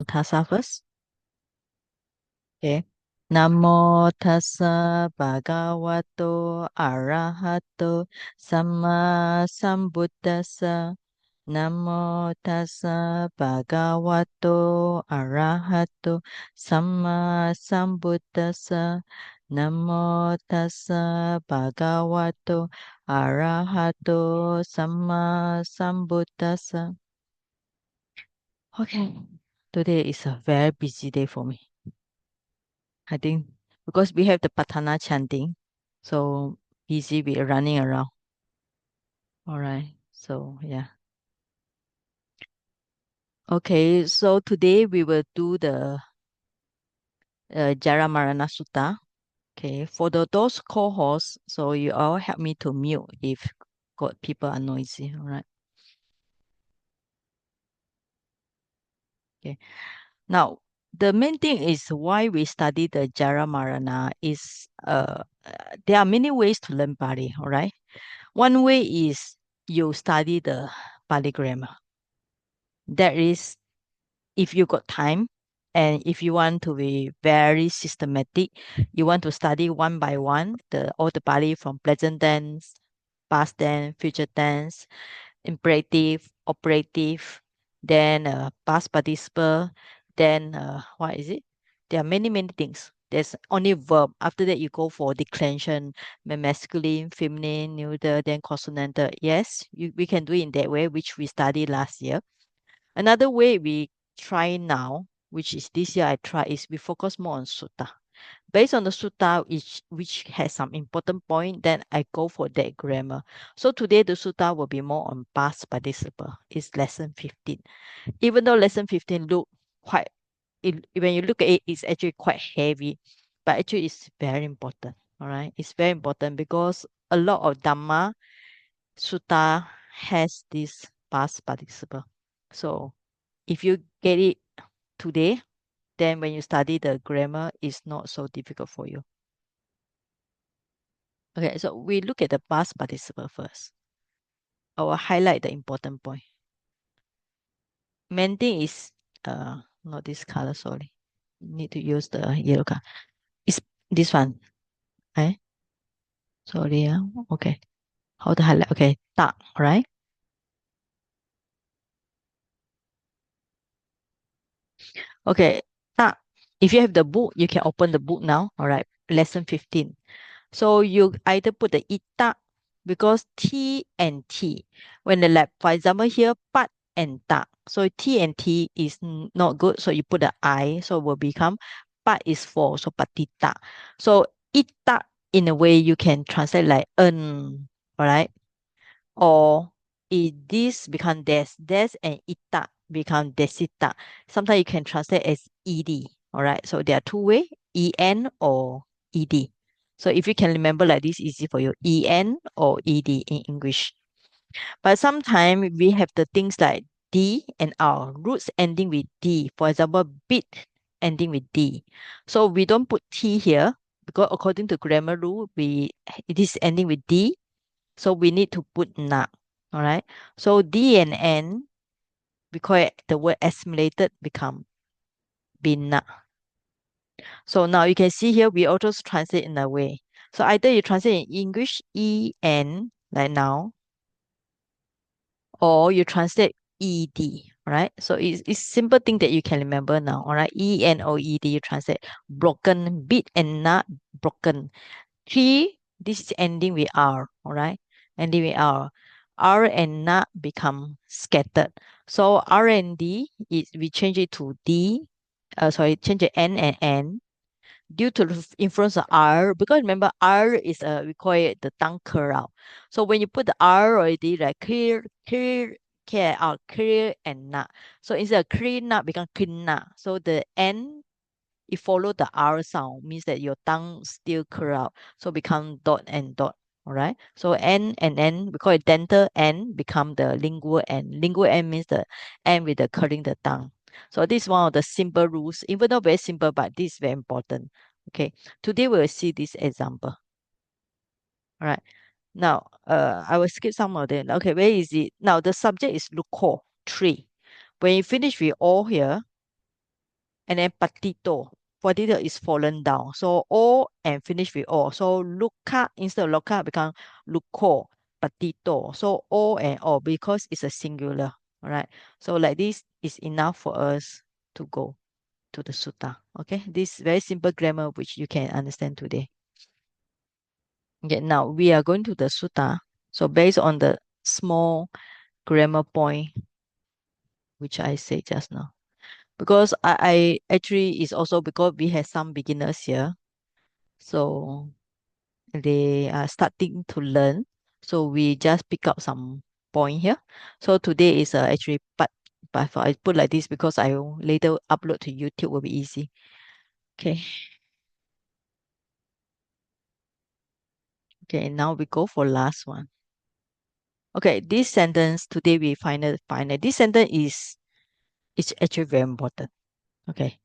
Tassa first. Okay. Namo tassa bhagavato arahato samma sambuddhassa. Namo tassa bhagavato arahato samma sambuddhassa. Namo tassa bhagavato arahato samma sambuddhassa. Okay. Today is a very busy day for me. I think because we have the Patana chanting, so busy with running around. All right. So yeah. Okay. So today we will do the Jaramaraṇa Sutta. Okay. For those cohorts, so you all help me to mute if got people are noisy. All right. Okay. Now the main thing is why we study the Jaramaraṇa is there are many ways to learn Pali. All right. One way is you study the Pali grammar. That is, if you got time and if you want to be very systematic, you want to study one by one all the Pali from present tense, past tense, future tense, imperative, operative, then past participle, then what is it? There are many things. There's only verb. After that, you go for declension, masculine, feminine, neuter, then consonantal. Yes, we can do it in that way, which we studied last year. Another way we try now, which is this year I try, is we focus more on sutta. Based on the sutta, which has some important point, then I go for that grammar. So today the sutta will be more on past participle. It's lesson 15. Even though lesson 15 look quite, when you look at it, it's actually quite heavy, but actually it's very important. All right, it's very important because a lot of Dhamma sutta has this past participle. So if you get it today, then when you study the grammar, it's not so difficult for you. Okay, so we look at the past participle first. I will highlight the important point. Main thing is not this color, sorry. Need to use the yellow color. It's this one. Okay. Sorry. Okay. How to highlight? Okay. Tak, right? Okay. Tak. If you have the book, you can open the book now. All right. Lesson 15. So you either put the ita because T and T. When the lab, for example, here pat and ta. So T and T is not good. So you put the I. So it will become pat is for. So patita. So ita in a way you can translate like all right? Or it this become des and ita become desita. Sometimes you can translate as ed. All right. So there are two ways, en or ed. So if you can remember like this, easy for you, en or ed in English. But sometimes we have the things like d and r, roots ending with d. For example, bit ending with d. So we don't put t here because according to grammar rule, it is ending with d. So we need to put na. All right. So D and N, because the word assimilated become bina. So now you can see here, we also translate in a way. So either you translate in English, EN, like now, or you translate ED, right? So it's simple thing that you can remember now, all right? ENOED, you translate broken, bit and not broken. Tree, this is ending with R, all right? Ending with R. R and not become scattered. So R and D is we change it to D. Change it N and N due to the influence of R. Because remember R is we call it the tongue curl out. So when you put the R already, like clear out, clear and not. So instead of clean not become clean not. So the N it follow the R sound, means that your tongue still curl out. So become dot and dot. All right. So N and N, we call it dental N, become the lingual N. Lingual N means the N with the curling the tongue. So this is one of the simple rules, even though very simple, but this is very important. Okay. Today we'll see this example. All right. Now, I will skip some of them. Okay, where is it? Now the subject is Luko, tree. When you finish with all here, and then patito. Patito is fallen down. So o and finish with o. So luka instead of loka become luko, patito. So o and o because it's a singular. All right. So like this is enough for us to go to the sutta. Okay. This very simple grammar which you can understand today. Okay. Now we are going to the sutta. So based on the small grammar point which I said just now. Because I actually is also because we have some beginners here. So they are starting to learn. So we just pick up some point here. So today is actually but I put like this because I will later upload to YouTube will be easy. Okay. Okay, now we go for last one. Okay, this sentence today we final. This sentence is actually very important. Okay.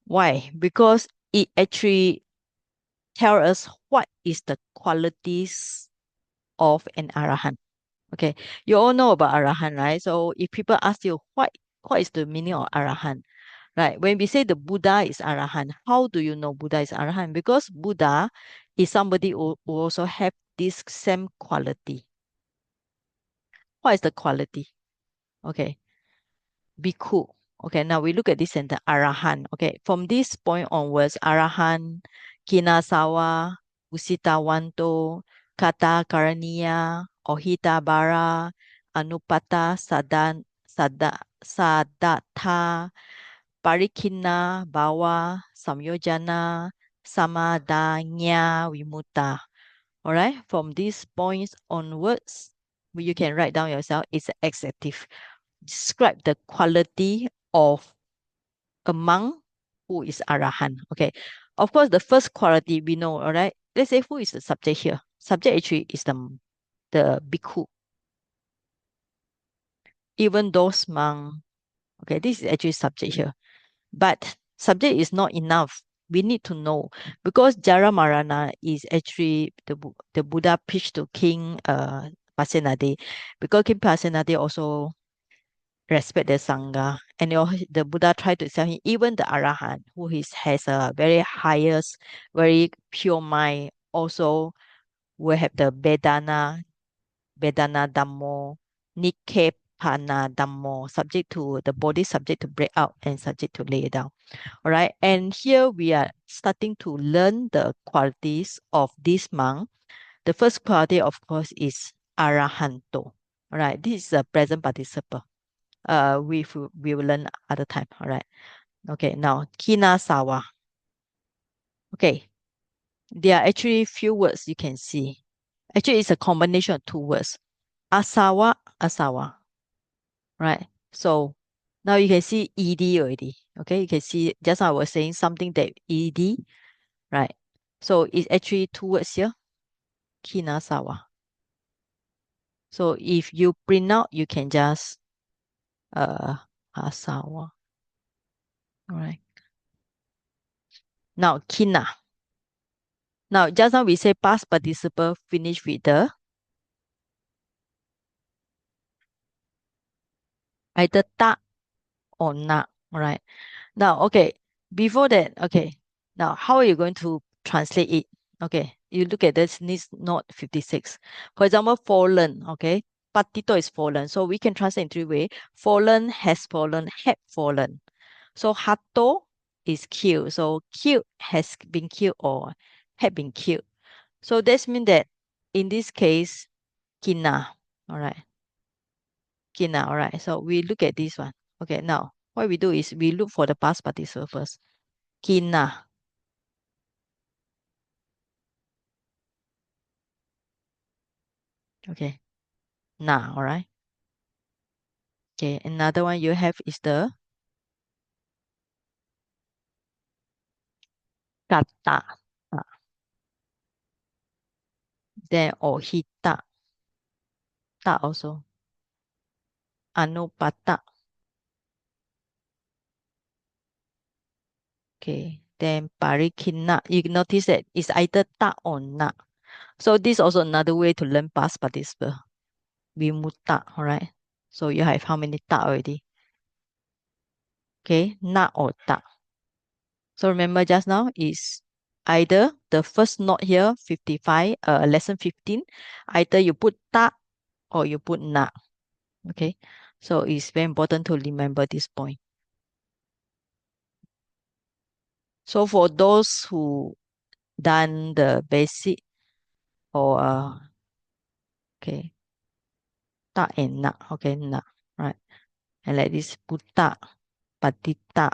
Why? Because it actually tell us what is the qualities of an arahant. Okay, you all know about arahant, right? So if people ask you what is the meaning of arahant, right? When we say the Buddha is arahant, how do you know Buddha is arahant? Because Buddha is somebody who also have this same quality. What is the quality? Okay, bhikkhu. Okay, now we look at this sentence, arahan. Okay, from this point onwards, arahan, kinasawa, usitawanto, kata karaniya, ohita bara, anupata sadatha, parikina, bawa, samyojana, samadanya, vimuta. All right, from these points onwards, you can write down yourself, it's an adjective describe the quality of a monk who is arahant. Okay. Of course, the first quality we know, all right. Let's say who is the subject here. Subject actually is the bhikkhu. Even those monk, okay, this is actually subject here. But subject is not enough. We need to know because Jaramaraṇa is actually the Buddha preached to King Pasenadi because King Pasenadi also respect the Sangha. And the Buddha tried to tell him, even the Arahant, has a very highest, very pure mind, also will have the Vedana Dhammo, Nikkepana Dhammo, subject to the body, subject to break out and subject to lay down. All right. And here we are starting to learn the qualities of this monk. The first quality, of course, is Arahanto. All right. This is a present participle we will learn other time. All right. Okay. Now kinasawa. Okay. There are actually few words you can see. Actually, it's a combination of two words. Asawa, asawa. Right. So now you can see ed already. Okay. You can see just now I was saying something that ed. Right. So it's actually two words here. Kinasawa. So if you print out, you can just uh asawa. All right. Now kina. Now, just now we say past participle finish with the either ta or na. All right. Now, okay. Before that, okay. Now, how are you going to translate it? Okay. You look at this needs note 56. For example, fallen. Okay. Patito is fallen. So we can translate in three ways. Fallen, has fallen, had fallen. So hato is killed. So killed has been killed or had been killed. So this means that in this case, kina. All right. Kina, all right. So we look at this one. Okay, now what we do is we look for the past participle first. Kina. Okay. Na, all right. Okay, another one you have is the kata. Then ohita. Ta also. Anupata. Okay. Then parikina. You notice that it's either ta or na. So this is also another way to learn past participle. Vimuta, all right. So you have how many ta already? Okay, na or ta. So remember just now is either the first note here, 55, lesson 15, either you put ta or you put na. Okay. So it's very important to remember this point. So for those who done the basic or okay, ta and na, okay, na, right? And like this, buta, patita,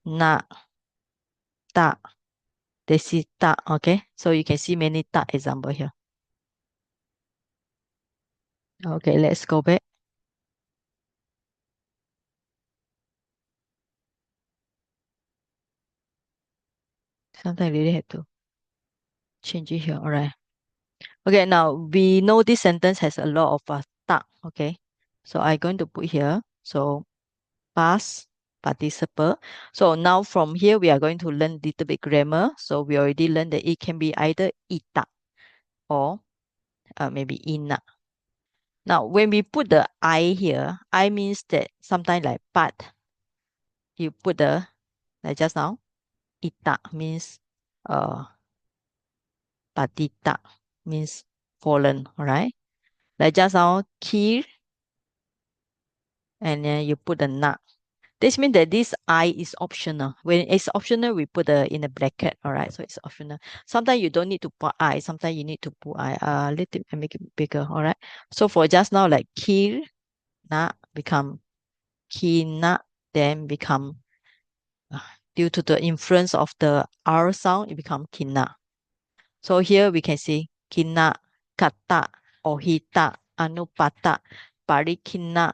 na, ta, desita, okay? So you can see many ta example here. Okay, let's go back. Sometimes really have to change it here. All right. Okay, now we know this sentence has a lot of ta, okay? So I'm going to put here. So past participle. So now from here, we are going to learn little bit grammar. So we already learned that it can be either ita or maybe ina. Now, when we put the I here, I means that sometimes like but, you put the, like just now, ita means patita means fallen, all right? Like just now, kir, and then you put the na. This means that this I is optional. When it's optional, we put the in a bracket. All right, so it's optional. Sometimes you don't need to put I. Sometimes you need to put I. Little and make it bigger. All right. So for just now, like kir na become kina, then become due to the influence of the R sound, it become kina. So here we can see kina, kata, ohita, anupata, parikina,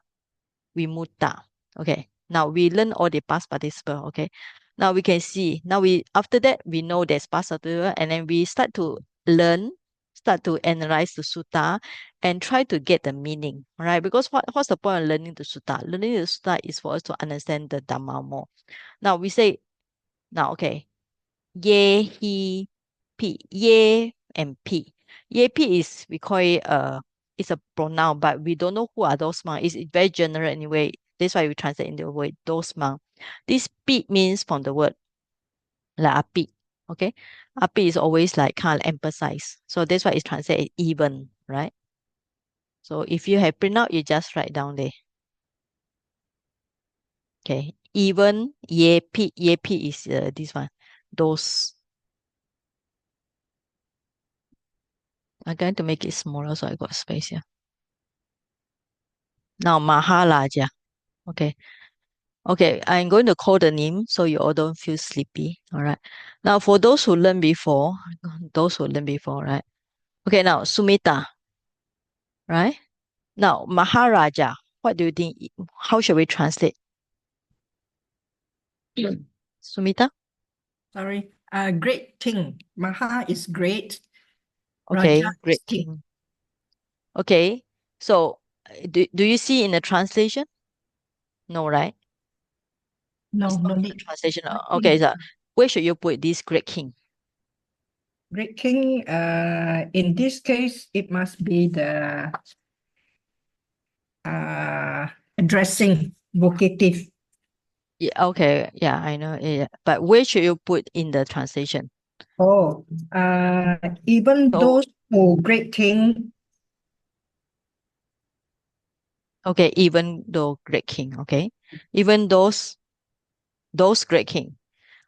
vimuta. Okay. Now we learn all the past participle. Okay. Now we can see. Now we after that we know there's past participle, and then we start to learn, start to analyze the sutta, and try to get the meaning. Right? Because what's the point of learning the sutta? Learning the sutta is for us to understand the dhamma more. Now we say now okay. Ye, he, p. Ye and p. Ye, p is we call it it's a pronoun, but we don't know who are those monks. It's very general anyway. That's why we translate in the word those monks. This pi means from the word la api. Okay. Api is always like kind of emphasize. So that's why it's translated even, right? So if you have print out, you just write down there. Okay. Even ye pi is this one. Those. I'm going to make it smaller so I got space here. Now Maharaja. Okay. Okay, I'm going to call the name so you all don't feel sleepy. All right. Now for those who learned before, right? Okay, now Sumita, right? Now Maharaja, what do you think? How should we translate? Sumita? Sorry. Great king. Maha is great. Raja Okay, is great king. king. Okay. So do you see in the translation? No, right? No, It's not no in the need. translation. Great Okay, king. so where should you put this great king? Great king. In this case, it must be the addressing vocative. Yeah, okay, yeah, I know. Yeah. But where should you put in the translation? Oh, even So those who great king. okay, even though great king, okay. Even those great king.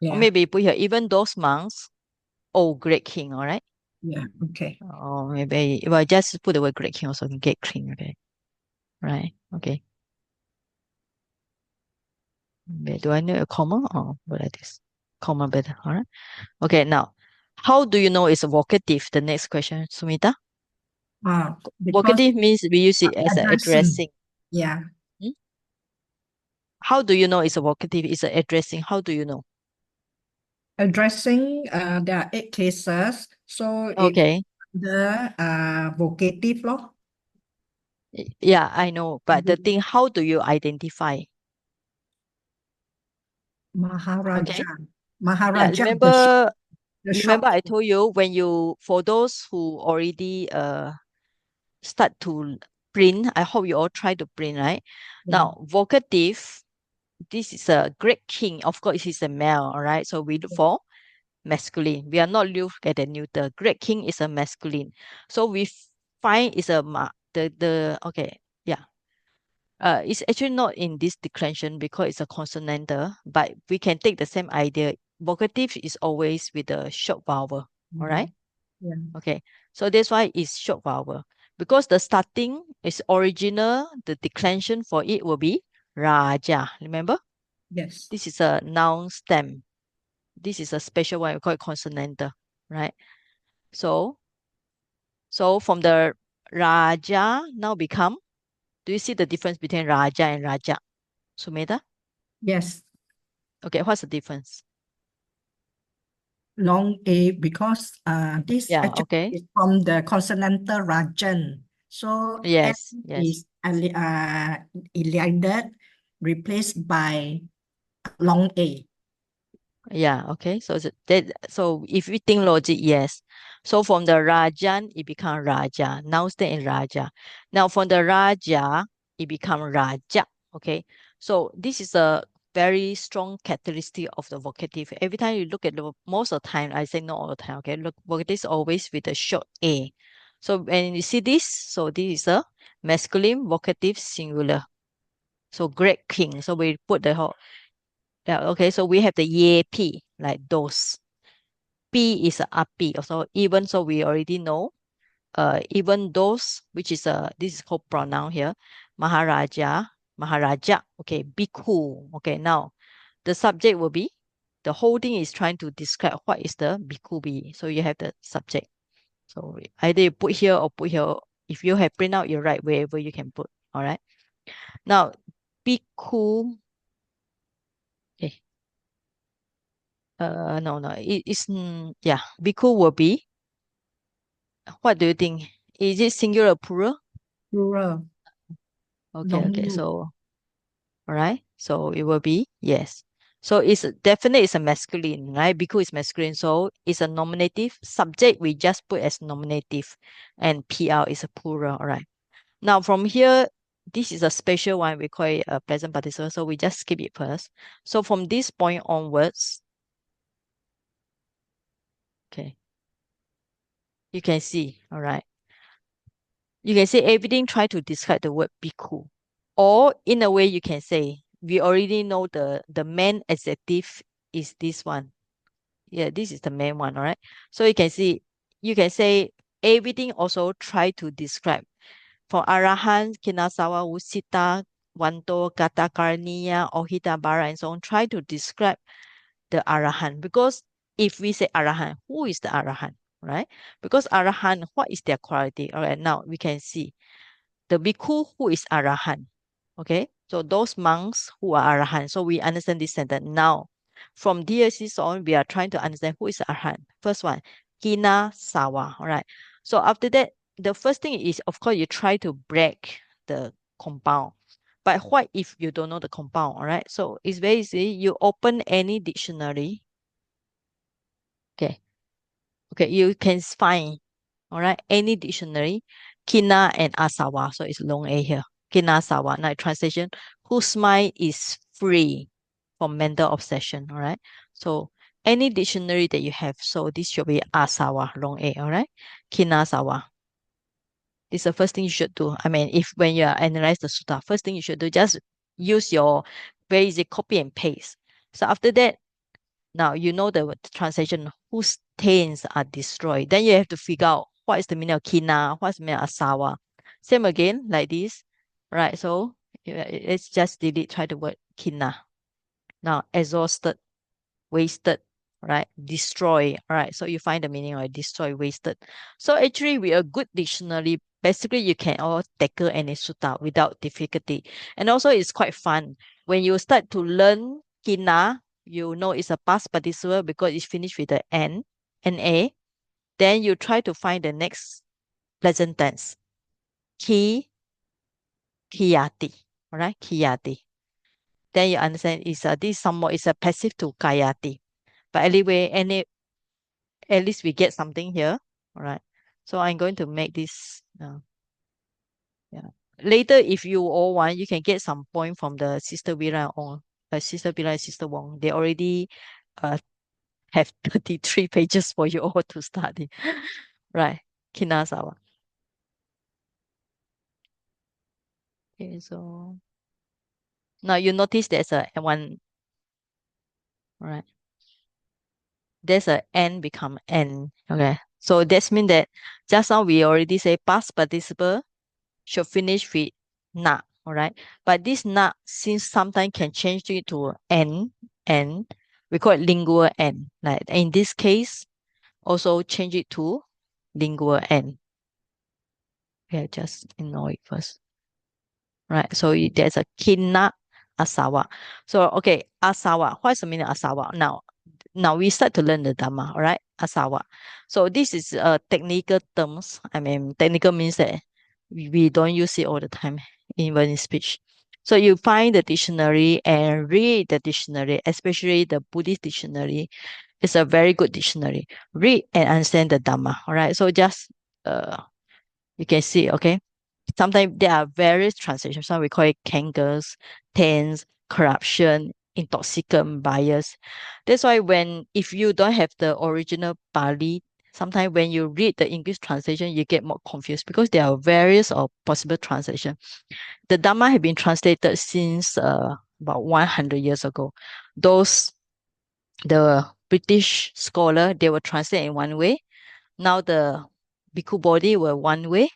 Or Yeah, maybe put here, even those monks, oh great king, all right? yeah, okay. Or maybe well just put the word great king also can get king, okay. Right. Okay. Do I need a comma or what like this? Comma better, all right. Okay, now how do you know it's vocative? The next question, Sumita. Because Vocative means we use it as an addressing. addressing. Yeah, Hmm? How do you know it's a vocative? It's an addressing. How do you know? addressing. There are 8 cases, so it's Okay. the vocative law. Yeah, I know. But the thing, how do you identify? Maharaja. Okay. Yeah, Maharaja, remember the remember short I form. told you when you for those who already start to print, I hope you all try to print, right? Yeah, Now, vocative, this is a great king. Of course, he's a male, all right? So we look for masculine. We are not look at the neuter. Great king is a masculine. So we find is a the okay, yeah. It's actually not in this declension because it's a consonantal, but we can take the same idea. Vocative is always with a short vowel, all right? Yeah. Okay, so that's why it's short vowel. Because the starting is original, the declension for it will be Raja. Remember? Yes. This is a noun stem. This is a special one, we call it consonantal, right? So, so from the Raja now become, do you see the difference between Raja and Raja? Sumeda? Yes. Okay, what's the difference? Long A because this Yeah, actually okay. is from the consonantal Rajan. So N Yes, yes. is elided, replaced by long A. Yeah, okay. So so if we think logic, yes. So from the Rajan, it become Raja. Now stay in Raja. Now from the Raja, it become Raja. Okay. So this is a very strong characteristic of the vocative. Every time you look at the most of the time, I say not all the time, okay. Look, vocative is always with a short A. So when you see this, so this is a masculine vocative singular. So great king. So we put the whole yeah, okay, so we have the ye p, like those. P is a api. Also, even so we already know, even those, which is this is called pronoun here, Maharaja, Maharaja, okay, bhikkhu. Okay, now the subject will be, the whole thing is trying to describe what is the bhikkhu be. So you have the subject. So either you put here or put here. If you have print out, you write wherever you can put. All right. Now, bhikkhu, okay, no, no, it's, yeah, bhikkhu will be, what do you think? Is it singular or plural? Plural. Okay, Long okay, U. so, all right, so it will be, yes. So it's definitely it's a masculine, right? Bhikkhu is masculine, so it's a nominative. Subject we just put as nominative, and PR is a plural, all right. Now from here, this is a special one, we call it a present participle, so we just skip it first. So from this point onwards, okay, you can see, all right. You can say everything try to describe the word bhikkhu. Or in a way you can say, we already know the main adjective is this one. Yeah, this is the main one, all right? So you can see, you can say everything also try to describe. For Arahan, Kinasawa, Usita, Wanto, Gata Karniya, Ohita Bara, and so on, try to describe the Arahan. Because if we say Arahan, who is the Arahan? Right? Because Arahan, what is their quality? All right, now we can see the bhikkhu who is Arahan. Okay, so those monks who are Arahan. So we understand this sentence. Now, from DSC on, we are trying to understand who is Arahan. First one, Hina Sawa. All right. So after that, the first thing is, of course, you try to break the compound. But what if you don't know the compound? All right. So it's very easy. You open any dictionary. Okay. Okay. You can find, all right, any dictionary, Kina and Asawa. So it's long A here. Kina Asawa. Now translation, whose mind is free from mental obsession. All right. So any dictionary that you have, so this should be Asawa, long A. All right. Kina Asawa. This is the first thing you should do. I mean, if when you are analyze the sutta, first thing you should do, just use your basic copy and paste. So after that, now you know the translation whose taints are destroyed. Then you have to figure out what is the meaning of kina, what's the meaning of asawa. Same again, like this. Right. So let's just delete, try the word kina. Now exhausted, wasted, right? Destroy. All right. So you find the meaning of destroy, wasted. So actually with a good dictionary, basically you can all tackle any sutta without difficulty. And also it's quite fun. When you start to learn kina, you know it's a past participle because it's finished with the N-A. Then you try to find the next present tense. Ki, kiyati. All right, kiyati. Then you understand it's this somewhat is a passive to kayati. But anyway, at least we get something here. All right. So I'm going to make this. Yeah. Later, if you all want, you can get some point from the sister Vira on. Sister Bila and Sister Wong, they already uh, have 33 pages for you all to study. Right. Kinazawa. Okay, so now you notice there's a one, right? There's a N become N. Okay. So that's mean that just now we already say past participle should finish with na, all right? But this na, since sometimes can change it to N, we call it lingual N. Like in this case, also change it to lingual N. Okay, just ignore it first. Right. So there's a kina asawa. So okay, asawa. What's the meaning of asawa? Now we start to learn the Dhamma, all right? Asawa. So this is technical terms. I mean, technical means that we don't use it all the time even in speech. So you find the dictionary and read the dictionary, especially the Buddhist dictionary. It's a very good dictionary. Read and understand the Dhamma, all right? So just you can see, okay? Sometimes there are various translations. Some we call it cankers, taints, corruption, intoxicant, bias. That's why if you don't have the original Pali, sometimes when you read the English translation, you get more confused because there are various or possible translation. The Dhamma have been translated since about 100 years ago. Those the British scholar they will translate in one way. Now the Bhikkhu body were one way,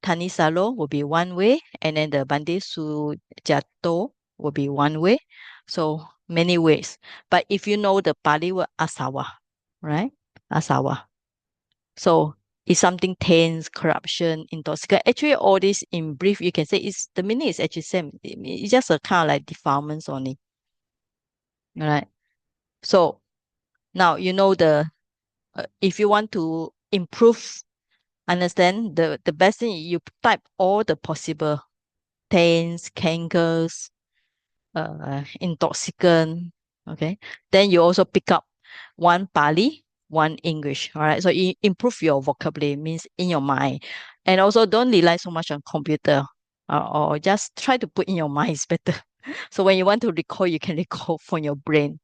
Tani Salo will be one way, and then the Bande Sujato will be one way. So many ways. But if you know the Pali word Asawa, right? Asawa. So it's something taints, corruption, intoxicant. Actually, all this in brief, you can say it's the meaning is actually same. It's just a kind of like defilements only. Right. So now you know if you want to improve understand the best thing you type all the possible taints, cankers, intoxicant. Okay. Then you also pick up one Pali, one English. All right. So you improve your vocabulary means in your mind. And also don't rely so much on computer or just try to put in your mind is better. So when you want to recall, you can recall from your brain.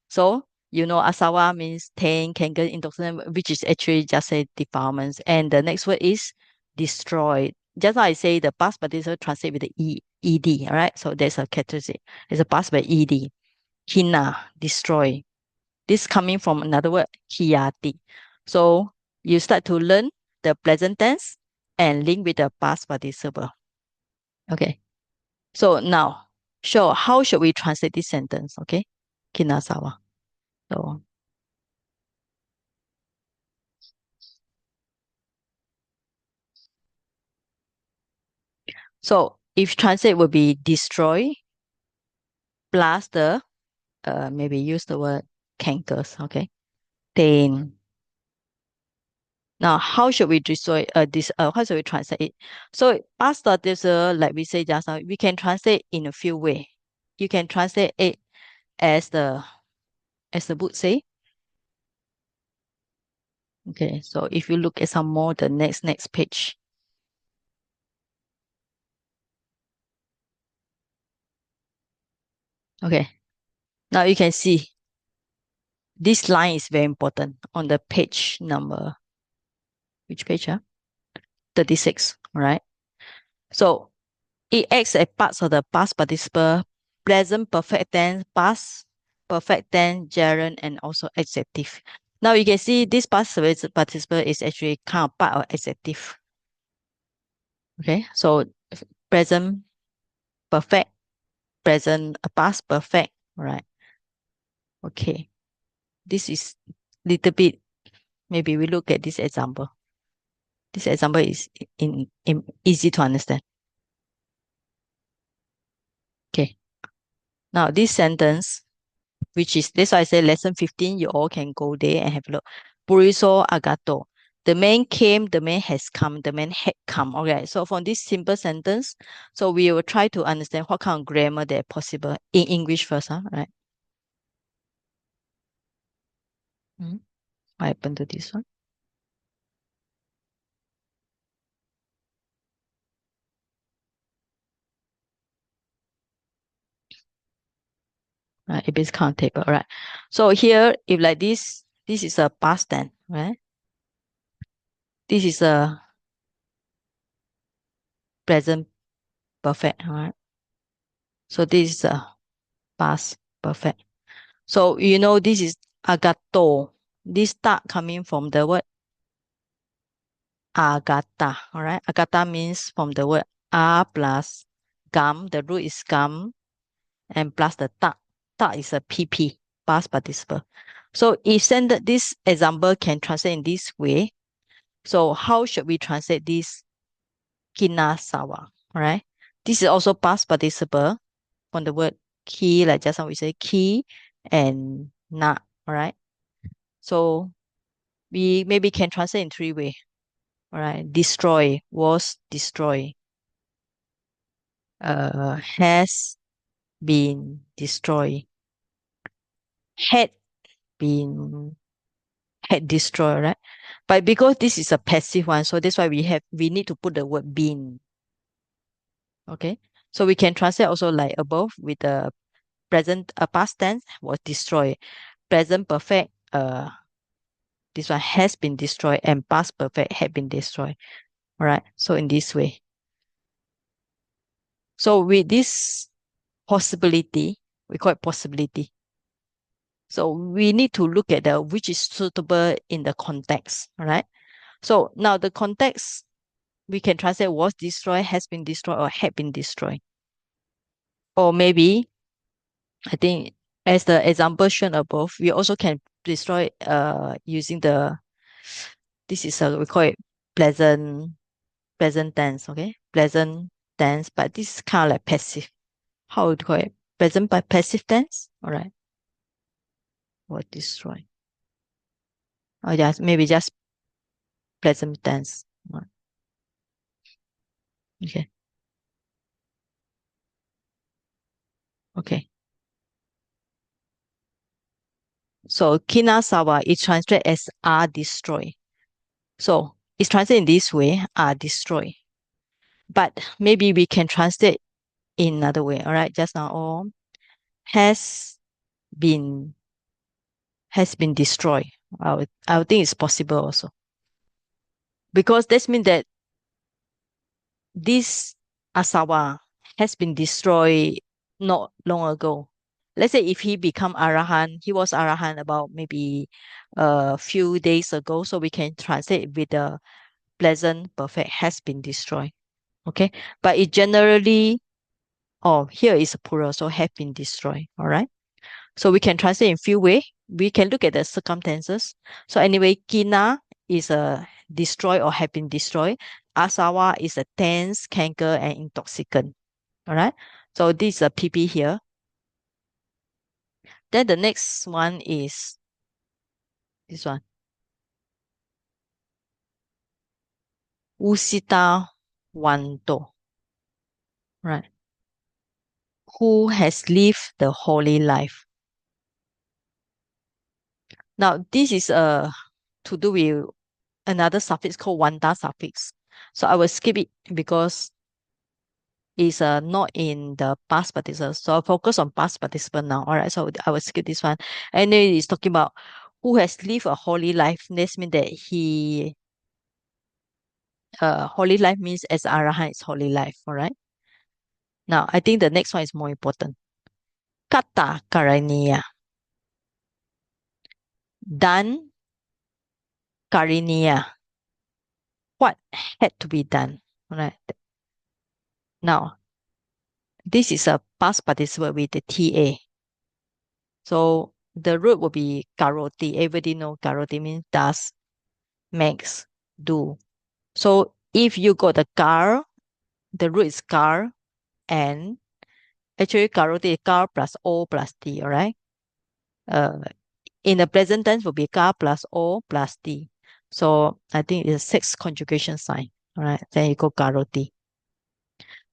So you know asawa means taint, canker, intoxicant, which is actually just a defilements. And the next word is destroyed. Just like I say the past participle translate with the ed. All right. So there's a characteristic. It's a past by ed. Hina, destroy. This coming from another word, kiyati. So you start to learn the present tense and link with the past participle. Okay. So now, how should we translate this sentence? Okay. Kinasawa. So, so if translate will be destroy plus the maybe use the word cankers. Okay. Then now, how should we destroy this? How should we translate it? So, past this, like we say just now, we can translate in a few ways. You can translate it as the book say. Okay, so if you look at some more, the next page. Okay, now you can see this line is very important on the page number. Which page? 36. All right. So it acts as parts of the past participle, present perfect tense, past perfect tense, gerund, and also adjective. Now you can see this past participle is actually kind of part of adjective. Okay, so present perfect, present past perfect, right? Okay, this is little bit. Maybe we look at this example. This example is in easy to understand. Okay, now this sentence which is that's why I say lesson 15, you all can go there and have a look. Puriso agato. The man came, the man has come, the man had come. Okay, so from this simple sentence, so we will try to understand what kind of grammar that possible in English first, right? Hmm. What happened to this one? right? If it's countable, right? So here, if like this is a past tense, right? This is a present perfect, right? So this is a past perfect. So you know this is agato. This start coming from the word agata, all right? Agata means from the word a plus gum. The root is gum and plus the ta. Ta is a pp, past participle. So if send this example can translate in this way, so how should we translate this kinasawa? All right. This is also past participle from the word ki, like just now we say ki and na. All right. So we maybe can translate in three ways. All right. Destroy, was destroyed, has been destroyed, had been had destroyed, right? But because this is a passive one, so that's why we need to put the word been. Okay. So we can translate also like above with the present past tense was destroyed. Present perfect this one has been destroyed and past perfect had been destroyed. All right. So in this way. So with this possibility, we call it possibility. So we need to look at the which is suitable in the context. All right. So now the context we can translate was destroyed, has been destroyed, or had been destroyed. Or maybe I think as the example shown above, we also can destroy using the this is a we call it pleasant tense, okay? Pleasant tense, but this is kind of like passive. How would you call it? Present by passive tense? All right. Or destroy. Or just maybe just present tense. All right. Okay. Okay. So kinasawa is translated as are destroy. So it's translated in this way, are destroy. But maybe we can translate in another way. All right. Just now, or has been destroyed. I would think it's possible also. Because this means that this asawa has been destroyed not long ago. Let's say if he become arahan, he was arahan about maybe a few days ago. So we can translate with the pleasant perfect has been destroyed. Okay. But it generally, oh, here is a plural, so have been destroyed. All right. So we can translate in few ways. We can look at the circumstances. So anyway, kina is a destroy or have been destroyed. Asawa is a tense, canker, and intoxicant. All right. So this is a PP here. Then the next one is this one. Usita Wanto. Right. Who has lived the holy life. Now this is to do with another suffix called wanda suffix. So I will skip it because it's not in the past participle. So I'll focus on past participle now. All right. So I will skip this one. And then it's talking about who has lived a holy life. This means that he holy life means as Arahan is holy life. All right. Now I think the next one is more important. Kata karaniya. Dan kariniya. What had to be done? All right. Now this is a past participle with the TA. So the root will be karoti. Everybody know karoti means does, makes, do. So if you got the car, the root is car, and actually karoti is car plus o plus t. All right. Uh, in the present tense will be car plus o plus t. So I think it's a six conjugation sign. All right. Then you go karoti.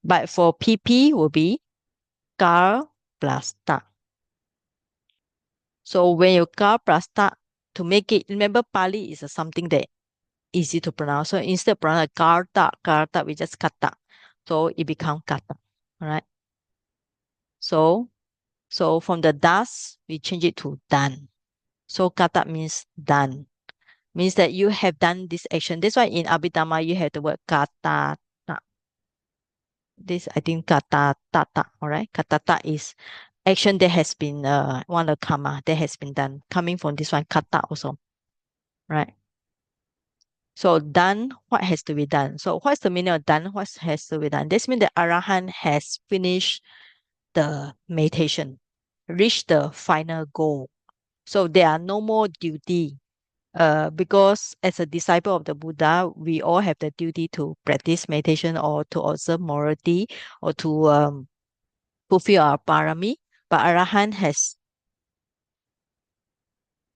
But for PP will be car plus ta. So when you car plus ta, to make it, remember Pali is a something that easy to pronounce. So instead of pronounce karta, we just kata. So it become kata. All right. So So from the das, we change it to dan. So kata means done. Means that you have done this action. That's why in Abhidhamma you have the word kata ta. This I think kata tata, all right? Kata ta is action that has been one of karma that has been done. Coming from this one, kata also, right? So done, what has to be done? So what's the meaning of done? What has to be done? This means the Arahant has finished the meditation, reached the final goal. So there are no more duty. Because as a disciple of the Buddha, we all have the duty to practice meditation or to observe morality or to fulfill our parami. But Arahant has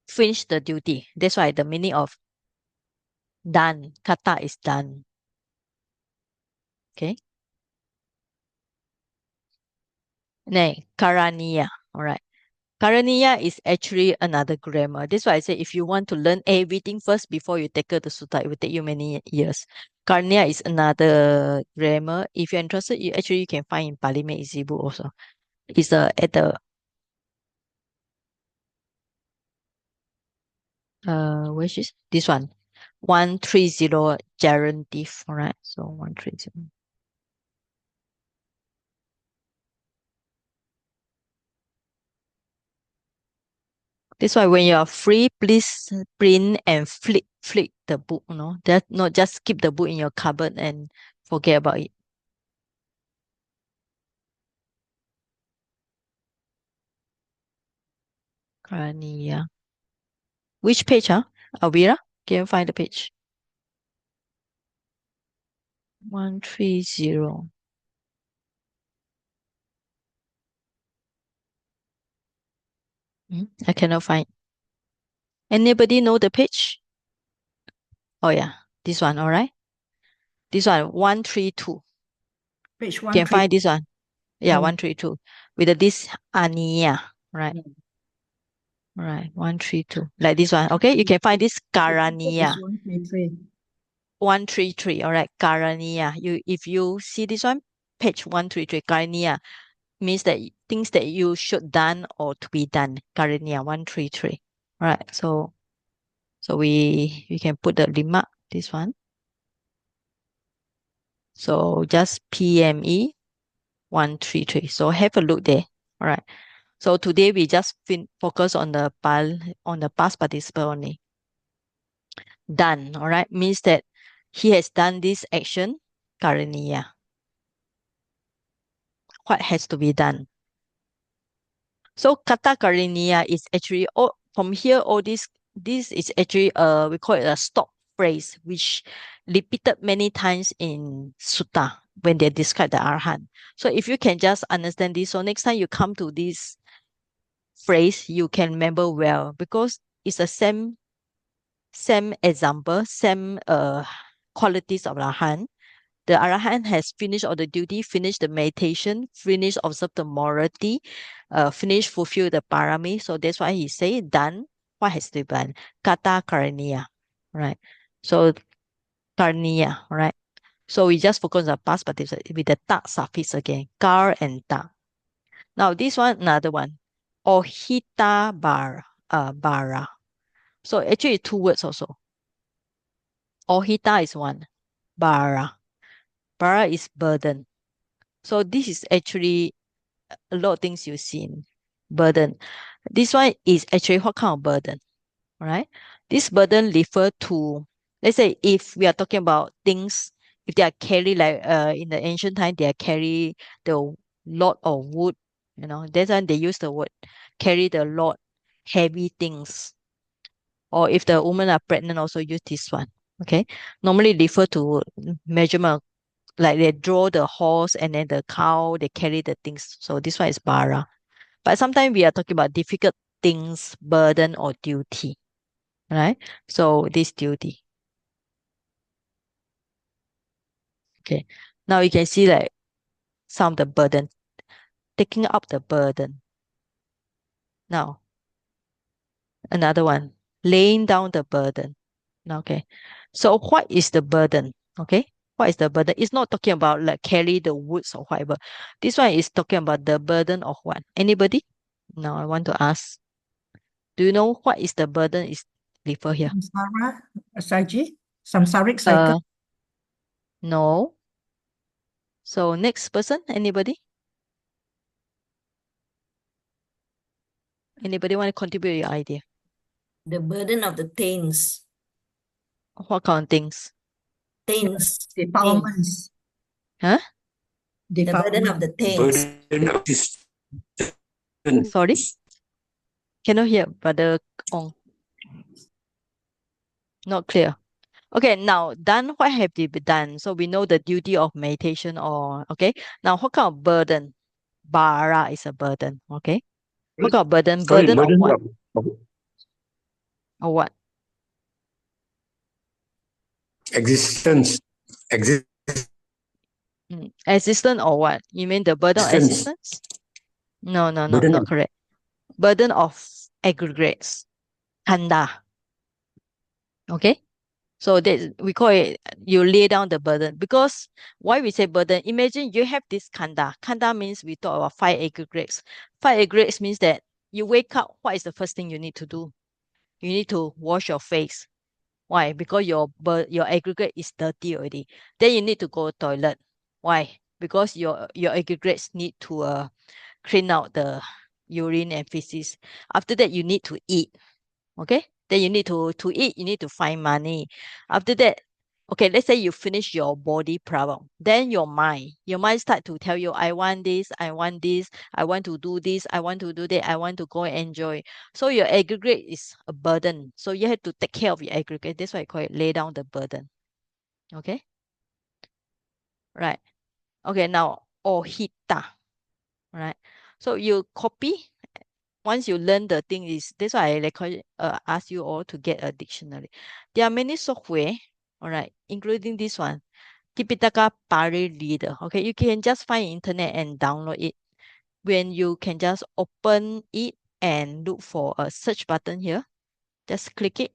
finished the duty. That's why the meaning of done, kata is done. Okay. Nay, karaniya. All right. Karaniya is actually another grammar. That's why I say if you want to learn everything first before you tackle the sutta, it will take you many years. Karaniya is another grammar. If you're interested, you can find in Pali Made Easy book also. It's at the which is this one, 130 Jarantif. All right, so 130. That's why when you are free, please print and flip the book. That not just keep the book in your cupboard and forget about it. Karaniya. Which page, huh? Alvira, can you find the page? 130. I cannot find. Anybody know the page? Oh yeah, this one, all right. This one, 132. Page Can 132. find this one. Yeah, Mm. 132. With this aniya, right? Mm. Right, 132. Like this one. Okay, you can find this karaniya. Page 133. 133. All right, karaniya. If you see this one, page 133, karaniya means that things that you should done or to be done. Karaniya 133. All right, so we can put the remark, this one. So just PME 133. So have a look there. All right. So today we just focus on the past participle only. Done. All right. Means that he has done this action, karaniya. What has to be done? So kata karaniya is actually all from here. All this is actually we call it a stop phrase, which repeated many times in sutta when they describe the arhat. So if you can just understand this, so next time you come to this phrase, you can remember well because it's the same example, same qualities of arhat. The arahant has finished all the duty, finished the meditation, finished observe the morality, finished fulfill the parami. So that's why he say done. What has to be done? Kata karaniya, right? So karaniya, right? So we just focus on the past participle with the ta suffix again, kar and ta. Now this one, another one, ohita bara. So actually two words also. Ohita is one, bara is burden. So this is actually a lot of things you see in burden. This one is actually what kind of burden, right? This burden refer to, let's say, if we are talking about things, if they are carry like in the ancient time, they are carry the lot of wood, that's when they use the word carry the lot, heavy things. Or if the women are pregnant, also use this one. Okay, normally refer to measurement, like they draw the horse and then the cow, they carry the things. So this one is bara. But sometimes we are talking about difficult things, burden or duty, right? So this duty. Okay. Now you can see like some of the burden, taking up the burden. Now, another one, laying down the burden. Okay. So what is the burden? Okay. What is the burden? It's not talking about like carry the woods or whatever. This one is talking about the burden of what? Anybody? Now I want to ask, do you know what is the burden is refer here? Samsara, Saji, samsaric cycle. Uh, no. So next person, anybody? Anybody want to contribute your idea? The burden of the taints. What kind of things? Taints. Defilements. Huh? The burden of the taints. Burden of existence. Sorry? Cannot hear, Brother Ong. Not clear. Okay, now done. What have to be done? So we know the duty of meditation or okay. Now what kind of burden? Bara is a burden. Okay. What kind of burden? Sorry, Burden of burden what? of Or what? existence. Existence or what? You mean the burden of Existence. existence? No, Burden not of correct. Burden of aggregates. Kanda. Okay. So that we call it you lay down the burden because why we say burden? Imagine you have this kanda. Kanda means we talk about five aggregates. Five aggregates means that you wake up. What is the first thing you need to do? You need to wash your face. Why? Because your aggregate is dirty already. Then you need to go toilet. Why? Because your aggregates need to clean out the urine and feces. After that, you need to eat. Okay, then you need to eat, you need to find money. After that, okay, let's say you finish your body problem, then your mind start to tell you, I want this, I want this, I want to do this, I want to do that, I want to go and enjoy. So your aggregate is a burden, so you have to take care of your aggregate. That's why I call it lay down the burden. Okay, right. Okay, now ohita, right? So you copy. Once you learn the thing is that's why ask you all to get a dictionary. There are many software, all right, including this one, Tipitaka Pali Reader. Okay, you can just find internet and download it. When you can just open it and look for a search button here, just click it,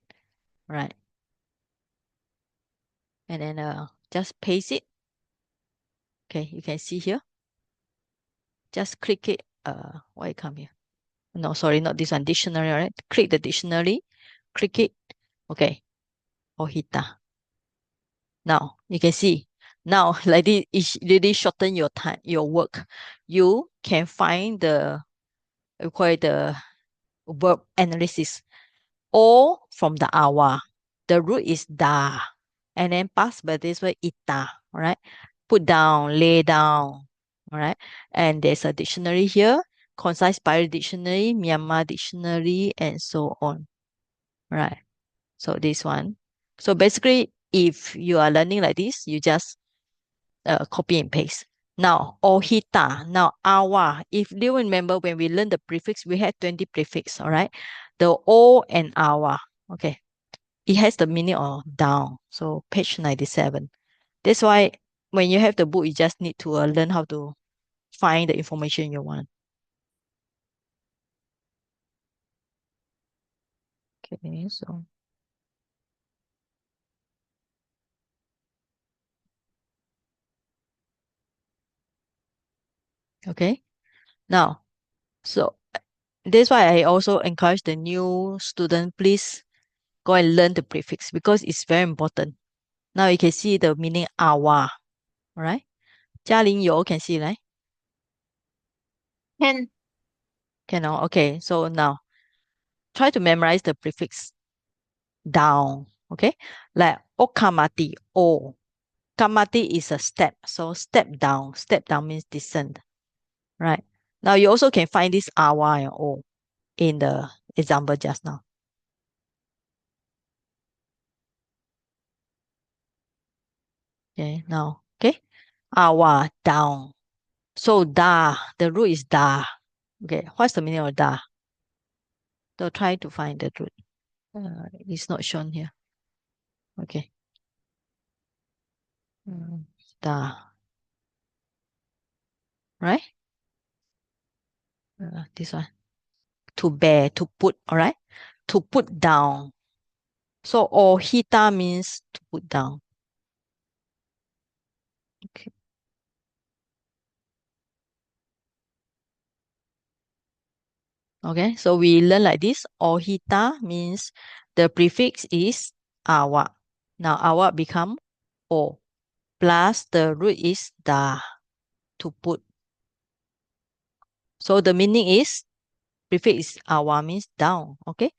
right, and then just paste it. Okay, you can see here. Just click it. Why it come here? No, sorry, not this one. Dictionary, all right. Click the dictionary. Click it. Okay, Ohita. Now you can see now like this it really shorten your time, your work. You can find the we call it the verb analysis all from the awa. The root is da, and then past by this way ita. All right, put down, lay down. All right, and there's a dictionary here, concise Pali dictionary, Myanmar dictionary, and so on. Right. So this one. So basically, if you are learning like this, you just copy and paste. Now, ohita, now awa. If you remember when we learned the prefix, we had 20 prefix, all right? The o and awa, okay. It has the meaning of down. So page 97. That's why when you have the book, you just need to learn how to find the information you want. Okay, so. Okay, now, so that's why I also encourage the new student, please go and learn the prefix because it's very important. Now you can see the meaning awa, all right? Jia Ling you can see, right? Can. Cannot. Okay, so now try to memorize the prefix down, okay? Like okamati, o. Kamati is a step, so step down. Step down means descend, right? Now you also can find this awa and o in the example just now. Okay, now, okay? Awa, down. So da, the root is da. Okay, what's the meaning of da? So try to find the root. It's not shown here. Okay. Da. Right? This one. To bear, to put, all right? To put down. So ohita means to put down. Okay. Okay, so we learn like this. Ohita means the prefix is awa. Now awa become o. Plus the root is da, to put. So the meaning is prefix is awa means down. Okay,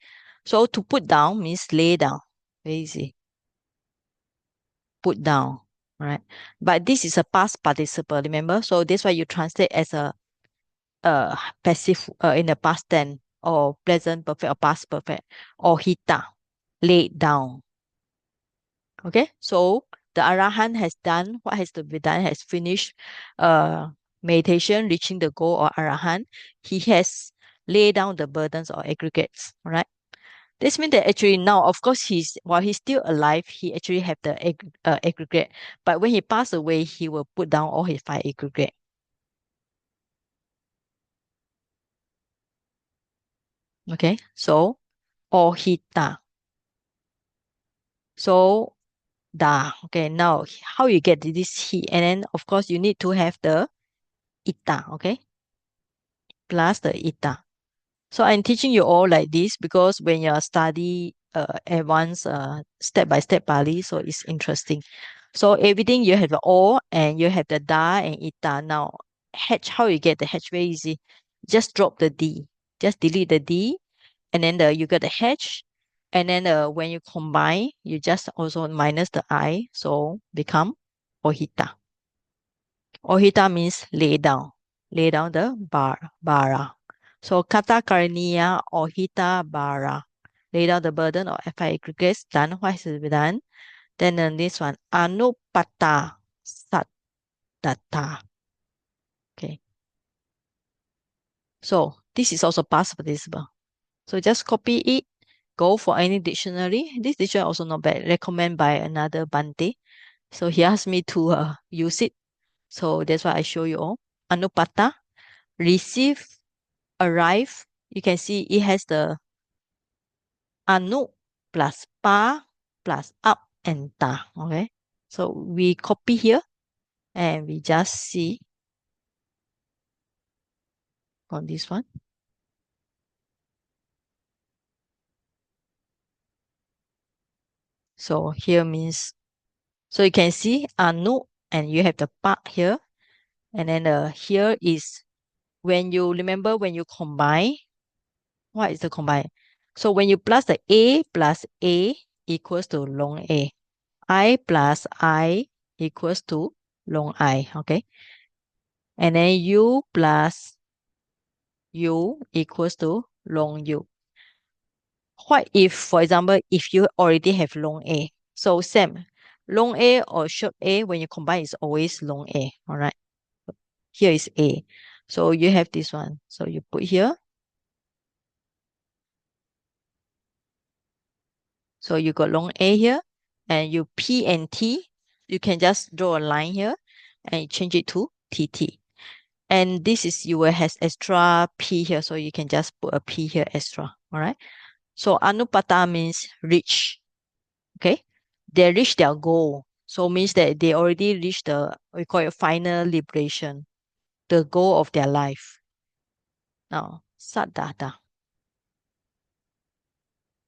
so to put down means lay down. Very easy. Put down, right? But this is a past participle, remember? So that's why you translate as a passive in the past tense, or present perfect or past perfect, or hita, laid down. Okay, so the Arahant has done what has to be done, has finished meditation, reaching the goal of Arahant. He has laid down the burdens or aggregates, right? This means that actually now, of course, while he's still alive, he actually have the aggregate. But when he passed away, he will put down all his 5 aggregate. Okay, so ohita. So da. Okay, now how you get this he? And then of course you need to have the ita. Okay, plus the ita. So I'm teaching you all like this because when you study advanced step by step Pali, so it's interesting. So everything you have the o and you have the da and ita. Now H, how you get the H? Very easy. Just drop the D. Just delete the D, and then you get the H, and then when you combine, you just also minus the I, so become ohita. Ohita means lay down the bara. So kata karniya ohita bara, lay down the burden of FI aggregates. Done. What has to be done? Then this one, anupata saddata. Okay. So this is also past participle. So just copy it. Go for any dictionary. This dictionary also not bad. Recommend by another Bante. So he asked me to use it. So that's why I show you all. Anupata, receive, arrive. You can see it has the anu plus pa plus up and ta. Okay. So we copy here and we just see on this one. So here means, so you can see anu and you have the pa here. And then here is when you remember when you combine, what is the combine? So when you plus the A plus A equals to long A. I plus I equals to long I. Okay. And then U plus U equals to long U. What if, for example, if you already have long A? So same, long A or short A, when you combine, is always long A. All right. Here is A. So you have this one. So you put here. So you got long A here, and you P and T. You can just draw a line here and change it to TT. And this is, you will have extra P here, so you can just put a P here extra. All right. So anupata means reach. Okay. They reach their goal. So means that they already reached the, we call it final liberation, the goal of their life. Now, saddhata,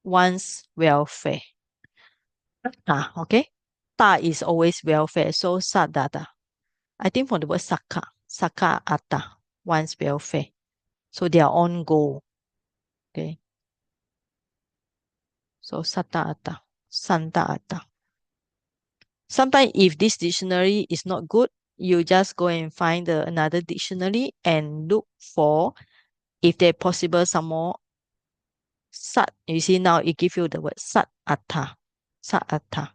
one's welfare. Okay. Ta is always welfare. So saddhata. I think from the word saka atta, one's welfare. So their own goal. Okay. So sata atta, santa atta. Sometimes if this dictionary is not good, you just go and find another dictionary and look for, if they're possible, some more sat. You see now it give you the word sat atta. Sat atta.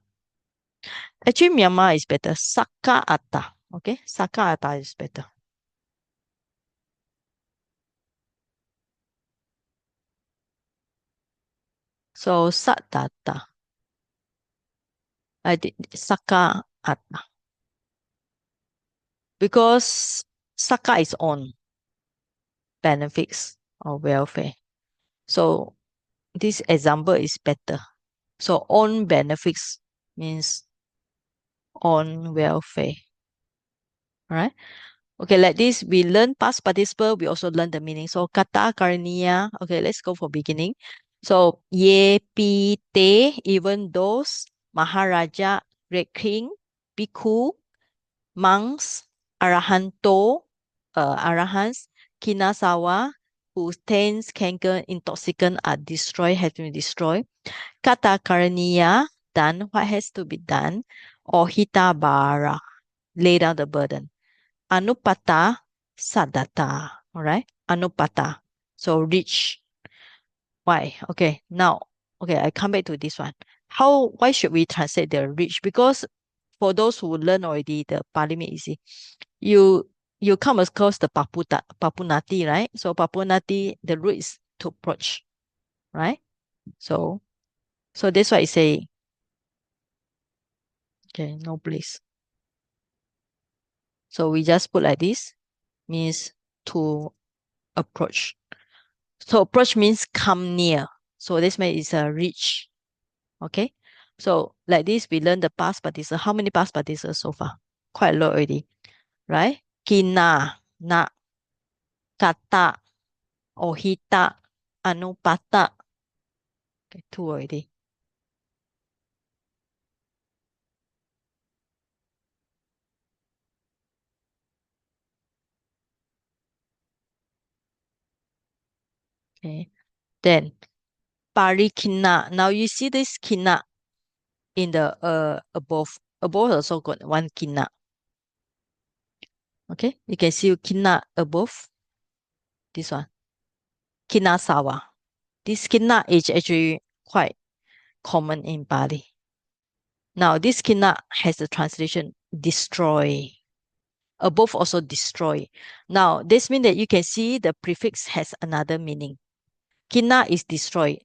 Actually Myanmar is better. Saka atta. Okay. Saka atta is better. So sat atta. I did saka atta. Because saka is on benefits or welfare. So this example is better. So on benefits means on welfare. Right? Okay, like this, we learn past participle, we also learn the meaning. So kata karniya, okay, let's go for beginning. So ye pi te, even those, Maharaja, great king, bhikkhu, monks, arahanto, arahants, kinasawa, whose taints, canker, intoxicant are destroyed, have been destroyed. Kata karniya, done, what has to be done? Or hitabara, lay down the burden. Anupata sadata. All right. Anupata. So reach. Why? Okay. Now, okay, I come back to this one. Why should we translate the reach? Because for those who learn already the Pali make easy, you come across the papunati, right? So papunati, the root is to approach, right? So that's why I say, okay, no place. So we just put like this, means to approach. So approach means come near. So this means it's a reach. Okay. So like this, we learn the past participle. How many past participles so far? Quite a lot already, right? Kina, na, kata, ohita, anupata. Okay, two already. Okay. Then parikina. Now you see this kina in the above. Above also got one kina. Okay, you can see kina above this one. Kinasawa. This kina is actually quite common in Bali. Now, this kina has the translation destroy. Above also destroy. Now, this means that you can see the prefix has another meaning. Kina is destroy.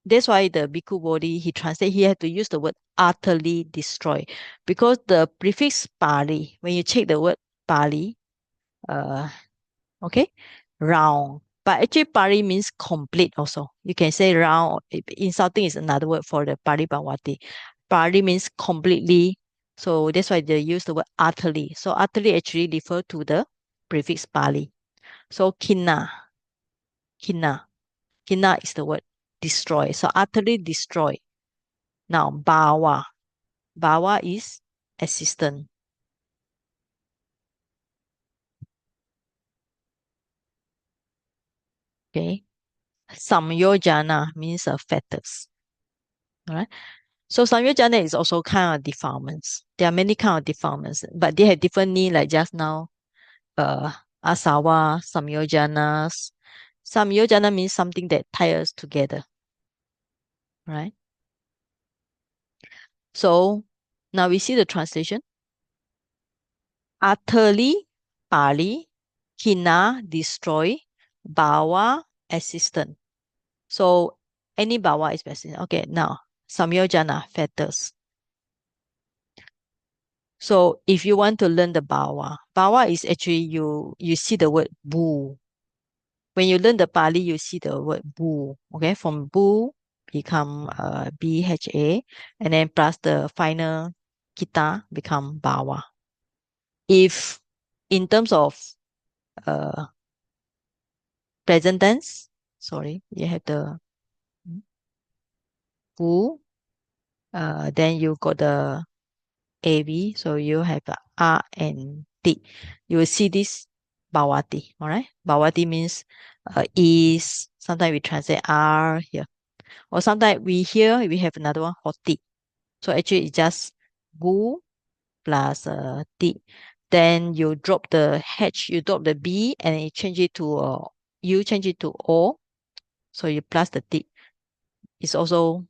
That's why the Bhikkhu Bodhi, he had to use the word utterly destroy. Because the prefix Pali, when you check the word Pali, okay, round. But actually, pari means complete also. You can say round. Insulting is another word for the pari bhavati. Pari means completely. So that's why they use the word utterly. So utterly actually refer to the prefix pali. So kina. Kina is the word destroy. So utterly destroy. Now bhava. Bhava is assistant. Okay. Samyojana means fetters. All right. So samyojana is also kind of defilements. There are many kind of defilements, but they have different name. Like just now, uh, asawa, samyojanas. Samyojana means something that ties us together, right? So now we see the translation. Utterly, Pali, kina, destroy, bhava, assistant. So any bhava is assistant. Okay, now samyojana, fetters. So if you want to learn the bhava is actually you see the word bu. When you learn the Pali, you see the word bu. Okay, from bu become bha, and then plus the final kita become bhava. If in terms of uh present tense, sorry, you have the bu, then you got the AV, so you have the R and T. You will see this Bhavati, all right? Bhavati means is, sometimes we translate R here. Or sometimes we have another one, Hoti. So actually it's just Bu plus T. Then you drop the H, you drop the B, and you change it to you change it to O. So you plus the T. It's also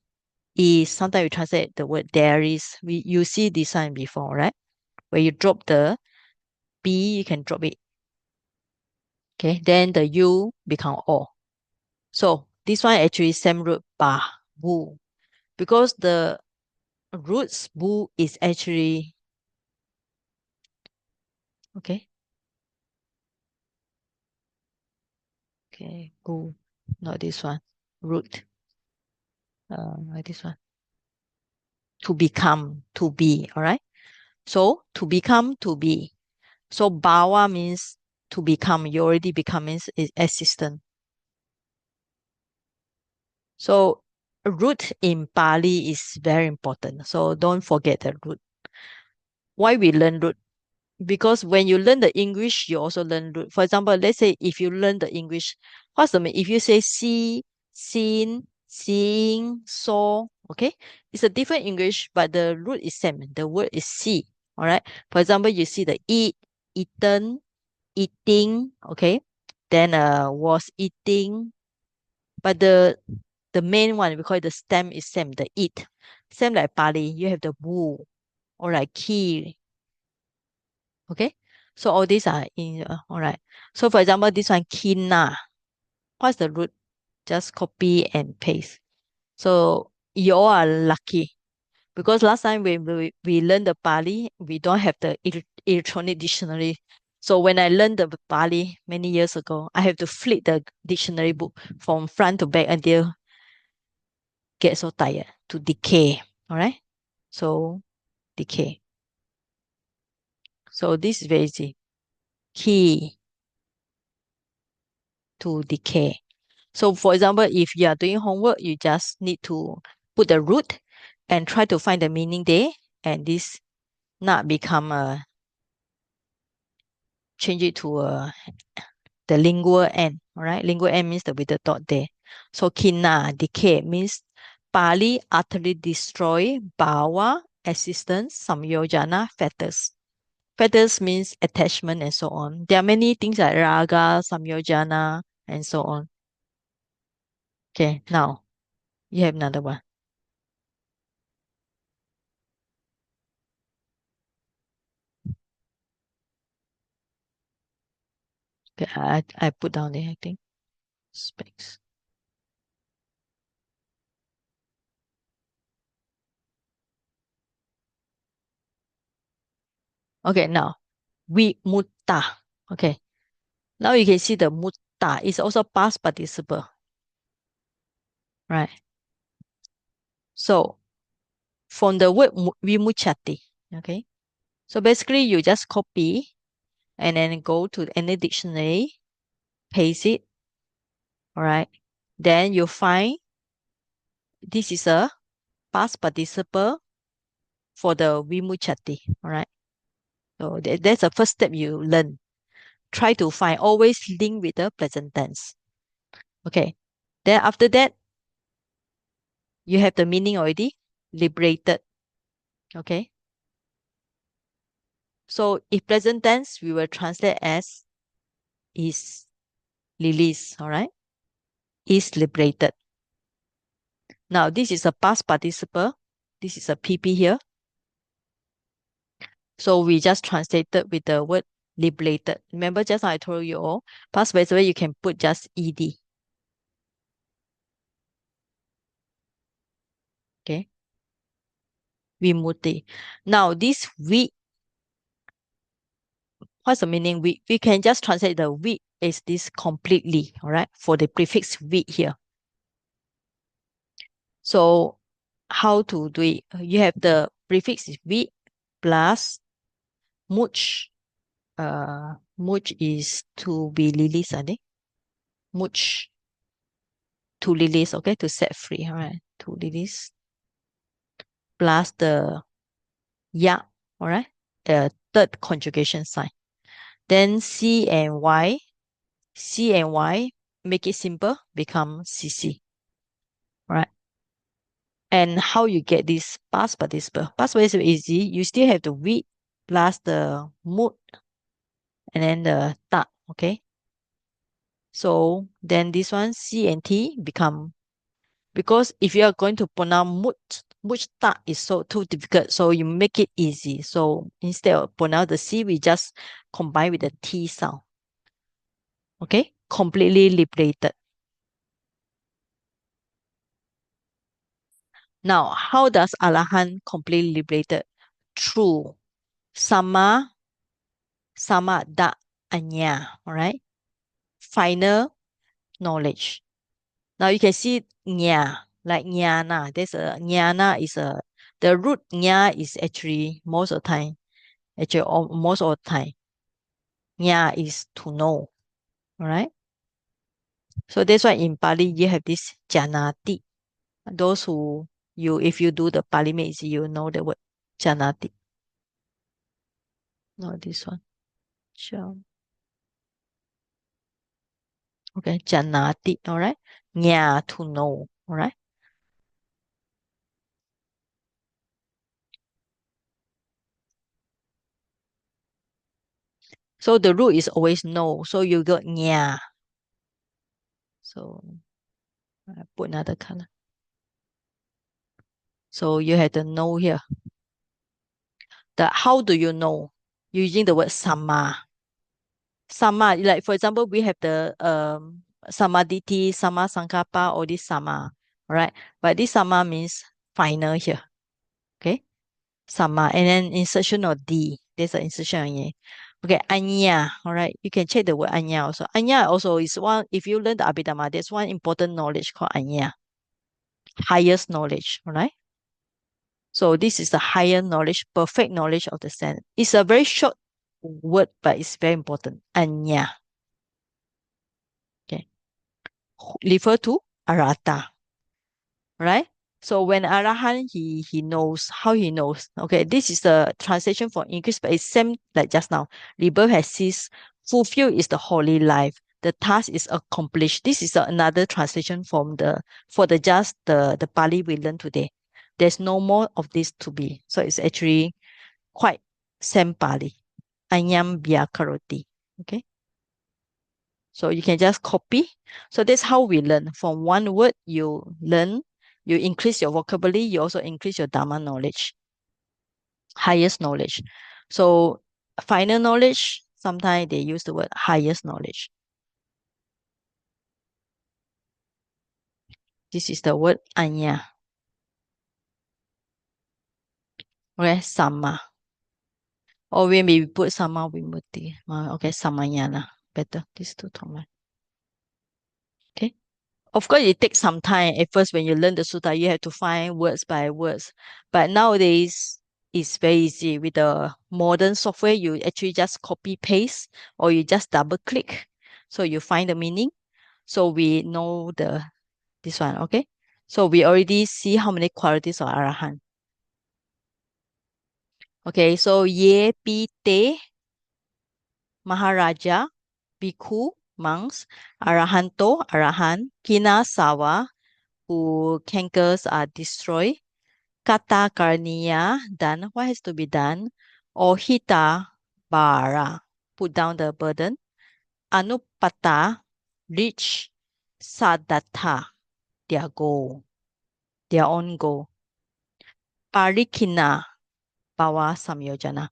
is, sometimes we translate the word there is. You see this sign before, right? Where you drop the B, you can drop it. Okay, then the U become O. So this one actually same root ba, bu. Because the roots bu is actually, okay, bu, not this one, root, like this one. To become, to be, all right? So to become, to be. So bawa means to become. You already become means is assistant. So root in Pali is very important. So don't forget the root. Why we learn root? Because when you learn the English, you also learn root. For example, let's say if you learn the English, what's the mean? If you say see, seen, seeing, saw, okay, it's a different English, but the root is same. The word is see. All right. For example, you see the eat, eaten, eating, okay. Then was eating, but the main one we call it the stem is same. The eat, same like Pali. You have the wu, or like key. Okay, so all these are in all right. So for example, this one kina. What's the root? Just copy and paste. So you all are lucky because last time when we learned the Pali, we don't have the electronic dictionary. So when I learned the Pali many years ago, I have to flip the dictionary book from front to back until get so tired to decay. All right. So decay. So this is very easy. Key to decay. So for example, if you are doing homework, you just need to put the root and try to find the meaning there. And this not become a change it to the lingual end. All right. Lingual end means the with the dot there. So kina decay means Pali utterly destroy bawa assistance samyojana fetters. Fetters means attachment and so on. There are many things like raga, samyojana, and so on. Okay, now you have another one. Okay, I put down there, I think. Specs. Okay, now we mutta. Okay. Now you can see the mutta is also past participle. Right. So from the word vimuchati. Okay. So basically you just copy and then go to any dictionary, paste it. All right. Then you find this is a past participle for the vimuchati. All right. So that's the first step you learn. Try to find always link with the present tense. Okay. Then after that, you have the meaning already. Liberated. Okay. So if present tense, we will translate as is released. All right. Is liberated. Now this is a past participle. This is a PP here. So we just translated with the word liberated. Remember just now I told you all, past participle you can put just ed. Okay. Vimutti. Now this we, what's the meaning? We can just translate the we is this completely, all right, for the prefix we here. So how to do it? You have the prefix is we plus much. Much is to be released, I think. Much to release, okay, to set free, all right, to release. Plus the ya, all right, the third conjugation sign. Then C and Y make it simple, become CC. Right? And how you get this past participle? Past participle is easy. You still have the we plus the mood and then the ta, okay? So then this one C and T become, because if you are going to pronounce mood ta is so too difficult, so you make it easy. So instead of pronounce the C, we just combine with the T sound. Okay? Completely liberated. Now, how does Alahan completely liberated? Through sama da anya, all right? Final knowledge. Now you can see nya, like nyana. There's a nyana is a, the root nya is actually most of the time, most of the time. Nya is to know. All right. So that's why in Pali you have this janati. Those who if you do the Pali mates, you know the word janati. No, this one. Sure. Okay, janati. All right. Nya to know. All right. So the root is always no. So you got nya. So I put another color. So you have the know here. How do you know? Using the word sama. Sama, like for example, we have the samaditi, sama sankappa, or this sama, right? But this sama means final here. Okay. Sama. And then insertion of D. There's an insertion on it. Okay, anya. All right. You can check the word anya also. Anya also is one, if you learn the Abhidhamma, there's one important knowledge called anya. Highest knowledge. All right. So this is the higher knowledge, perfect knowledge of the sense. It's a very short word, but it's very important. Anya. Okay. Refer to arata. Right? So when Arahant, he knows how he knows. Okay, this is the translation for English, but it's same like just now. Rebirth has ceased. Fulfill is the holy life. The task is accomplished. This is another translation from the Pali we learned today. There's no more of this to be. So it's actually quite same Pali. Anyam bia karoti. Okay. So you can just copy. So that's how we learn. From one word, you learn, you increase your vocabulary, you also increase your Dharma knowledge, highest knowledge. So final knowledge, sometimes they use the word highest knowledge. This is the word anya. Okay, sama. Or we maybe put sama vimutti. Okay, samayana. Better, these two terms. Okay. Of course, it takes some time. At first, when you learn the sutta, you have to find words by words. But nowadays, it's very easy. With the modern software, you actually just copy paste or you just double click. So you find the meaning. So we know this one, okay? So we already see how many qualities of Arahant. Okay, so ye pi te Maharaja, Bhikkhu, monks, Arahanto, Arahant, Kina Sawa, who cankers are destroyed. Kata karniya, done. What has to be done? Ohita bara, put down the burden. Anupata, reach. Sadatta, their goal, their own goal. Parikina, bawa samyojana.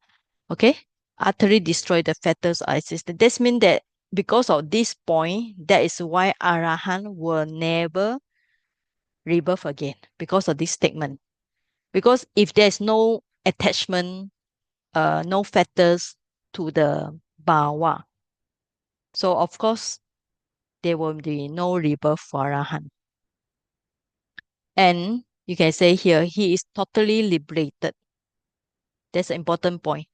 Okay? Utterly destroy the fetters of existence. This means that because of this point, that is why Arahant will never rebirth again because of this statement. Because if there's no attachment, no fetters to the bhava, so of course there will be no rebirth for Arahant. And you can say here, he is totally liberated. That's an important point.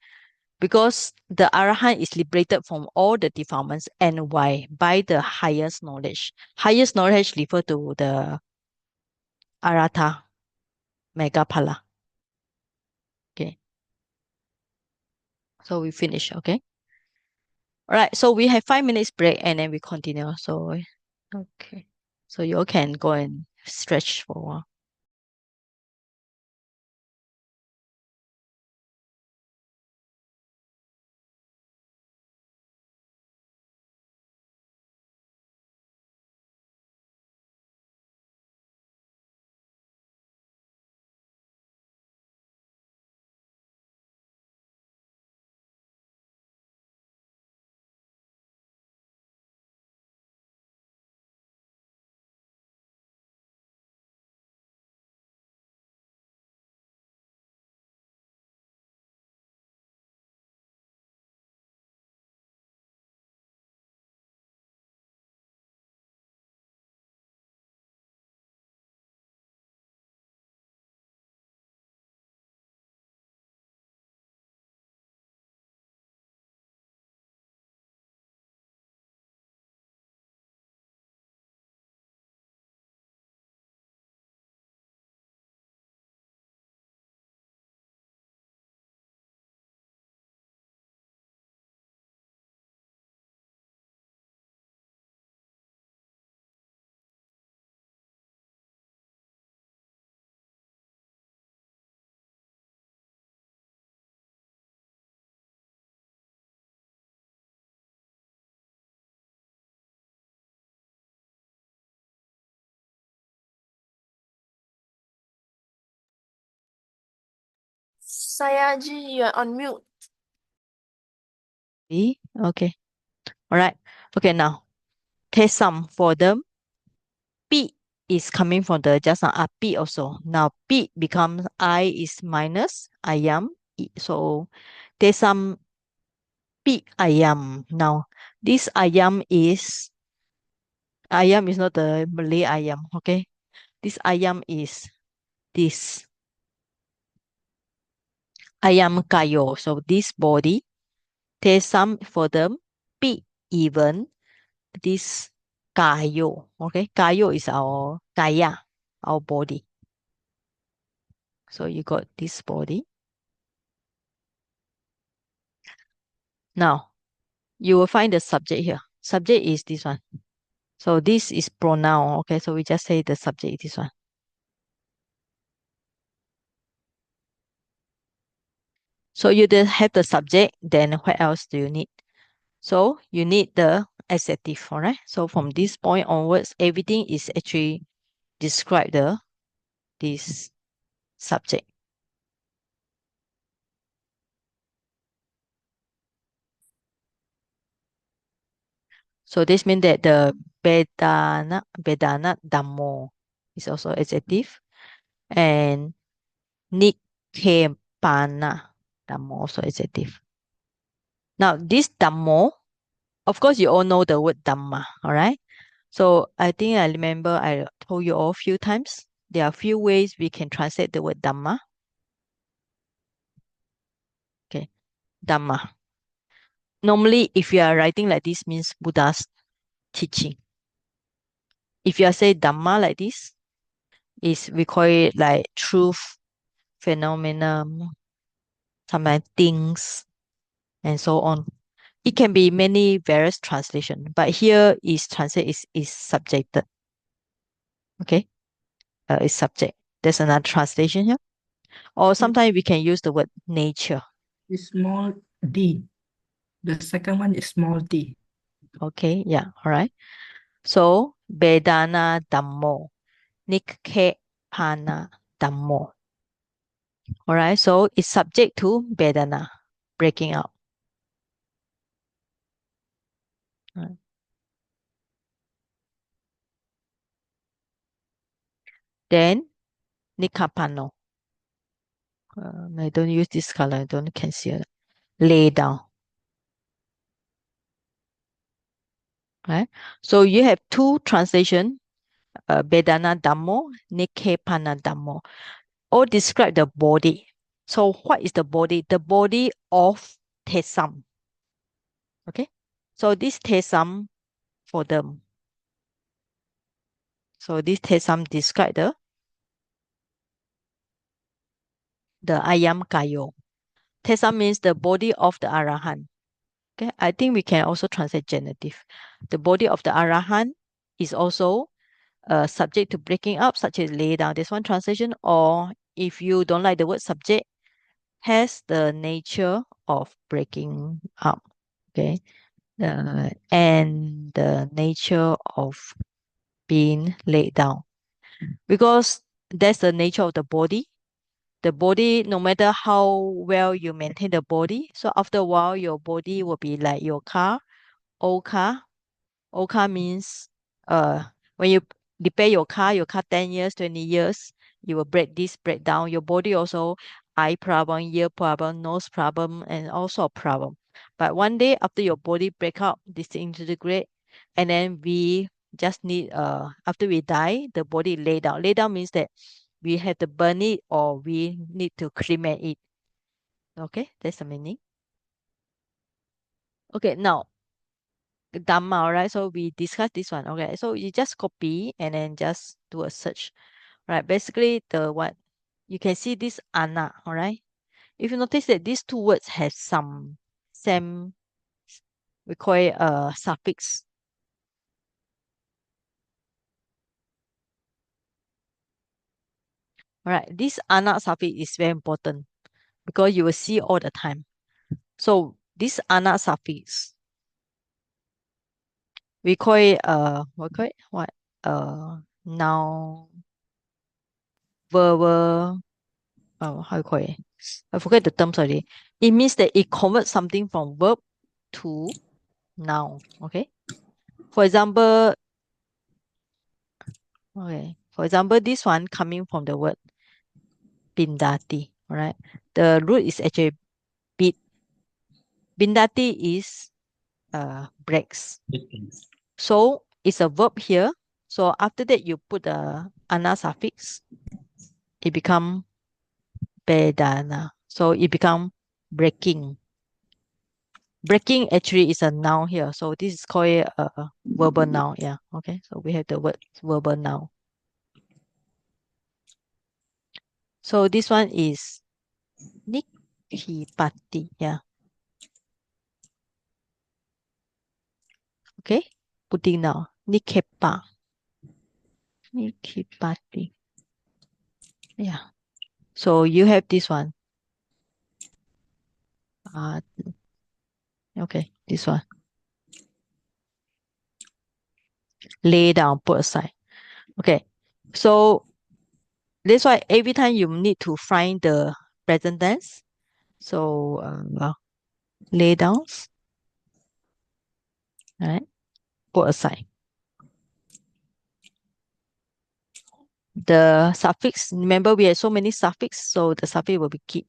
Because the Arahant is liberated from all the defilements. And why? By the highest knowledge. Highest knowledge refer to the Arata Megapala. Okay. So we finish, okay? All right, so we have 5 minutes break and then we continue. So, okay. So you all can go and stretch for a while. Sayaji, you're on mute. Okay. All right. Okay, now take some for them. P is coming from the just now P also. Now P becomes I is minus ayam. So there's some P ayam. Now this ayam is not the Malay ayam, okay? This ayam is this ayam kayo. So this body, there's some for them P even this kayo. Okay, kayo is our kaya, our body. So you got this body. Now you will find the subject here. Subject is this one. So this is pronoun. Okay, so we just say the subject is this one. So you have the subject, then what else do you need? So you need the adjective, all right? So from this point onwards, everything is actually describe this subject. So this means that the bedana dhammo is also adjective, and nikkepana dhammo also adjective. Now this dhammo, of course, you all know the word dhamma, all right? So I think I remember I told you all a few times. There are a few ways we can translate the word dhamma. Okay, dhamma. Normally, if you are writing like this, means Buddha's teaching. If you are say dhamma like this, we call it like truth, phenomenon, sometimes things, and so on. It can be many various translation, but here is translate is subjected. Okay, is subject. There's another translation here. Or sometimes we can use the word nature. It's small d. The second one is small d. Okay, yeah, all right. So Vedana Dhammo, Nikke Pana Dhammo. All right, so it's subject to Vedana, breaking out. Right. Then Nikapano. I don't use this color, I don't conceal. Lay down. Right? So you have two translation, Vedana Dhammo, Nikkepana Dhammo. All describe the body. So what is the body? The body of Tesam. Okay? So this Tesam for them. So this Tesam describe the Ayam Kayo. Tesam means the body of the Arahan. Okay, I think we can also translate genitive. The body of the Arahan is also subject to breaking up, such as lay down. There's one translation, or if you don't like the word subject, has the nature of breaking up. Okay, and the nature of being laid down, because that's the nature of the body. The body, no matter how well you maintain the body, so after a while, your body will be like your car, old car. Old car means when you repair your car 10 years, 20 years, you will break this, break down. Your body also eye problem, ear problem, nose problem, and also a problem. But one day after your body break up, disintegrate, and then we just need after we die, the body lay down. Lay down means that we have to burn it or we need to cremate it. Okay, that's the meaning. Okay, now Dhamma, all right? So we discussed this one. Okay, so you just copy and then just do a search. Right, basically the what you can see this ana, all right? If you notice that these two words have some same, we call it a suffix. All right, this ana suffix is very important because you will see all the time. So this ana suffix, we call it what call it what noun, verbal, how you call it? I forget the terms already. It means that it converts something from verb to noun. Okay. For example, this one coming from the word pindati. All right. The root is actually bit. Pindati is breaks. So it's a verb here. So after that, you put the ana suffix. It become bedana. So it become breaking. Breaking actually is a noun here. So this is called a verbal noun. Yeah. Okay. So we have the word verbal noun. So this one is nikipati. Yeah. Okay. Putting now. Nikepa. Nikipati. Yeah. So you have this one. Okay. This one. Lay down, put aside. Okay. So that's why every time you need to find the present tense. So lay down, right? Put aside. The suffix, remember we have so many suffix, so the suffix will be keep.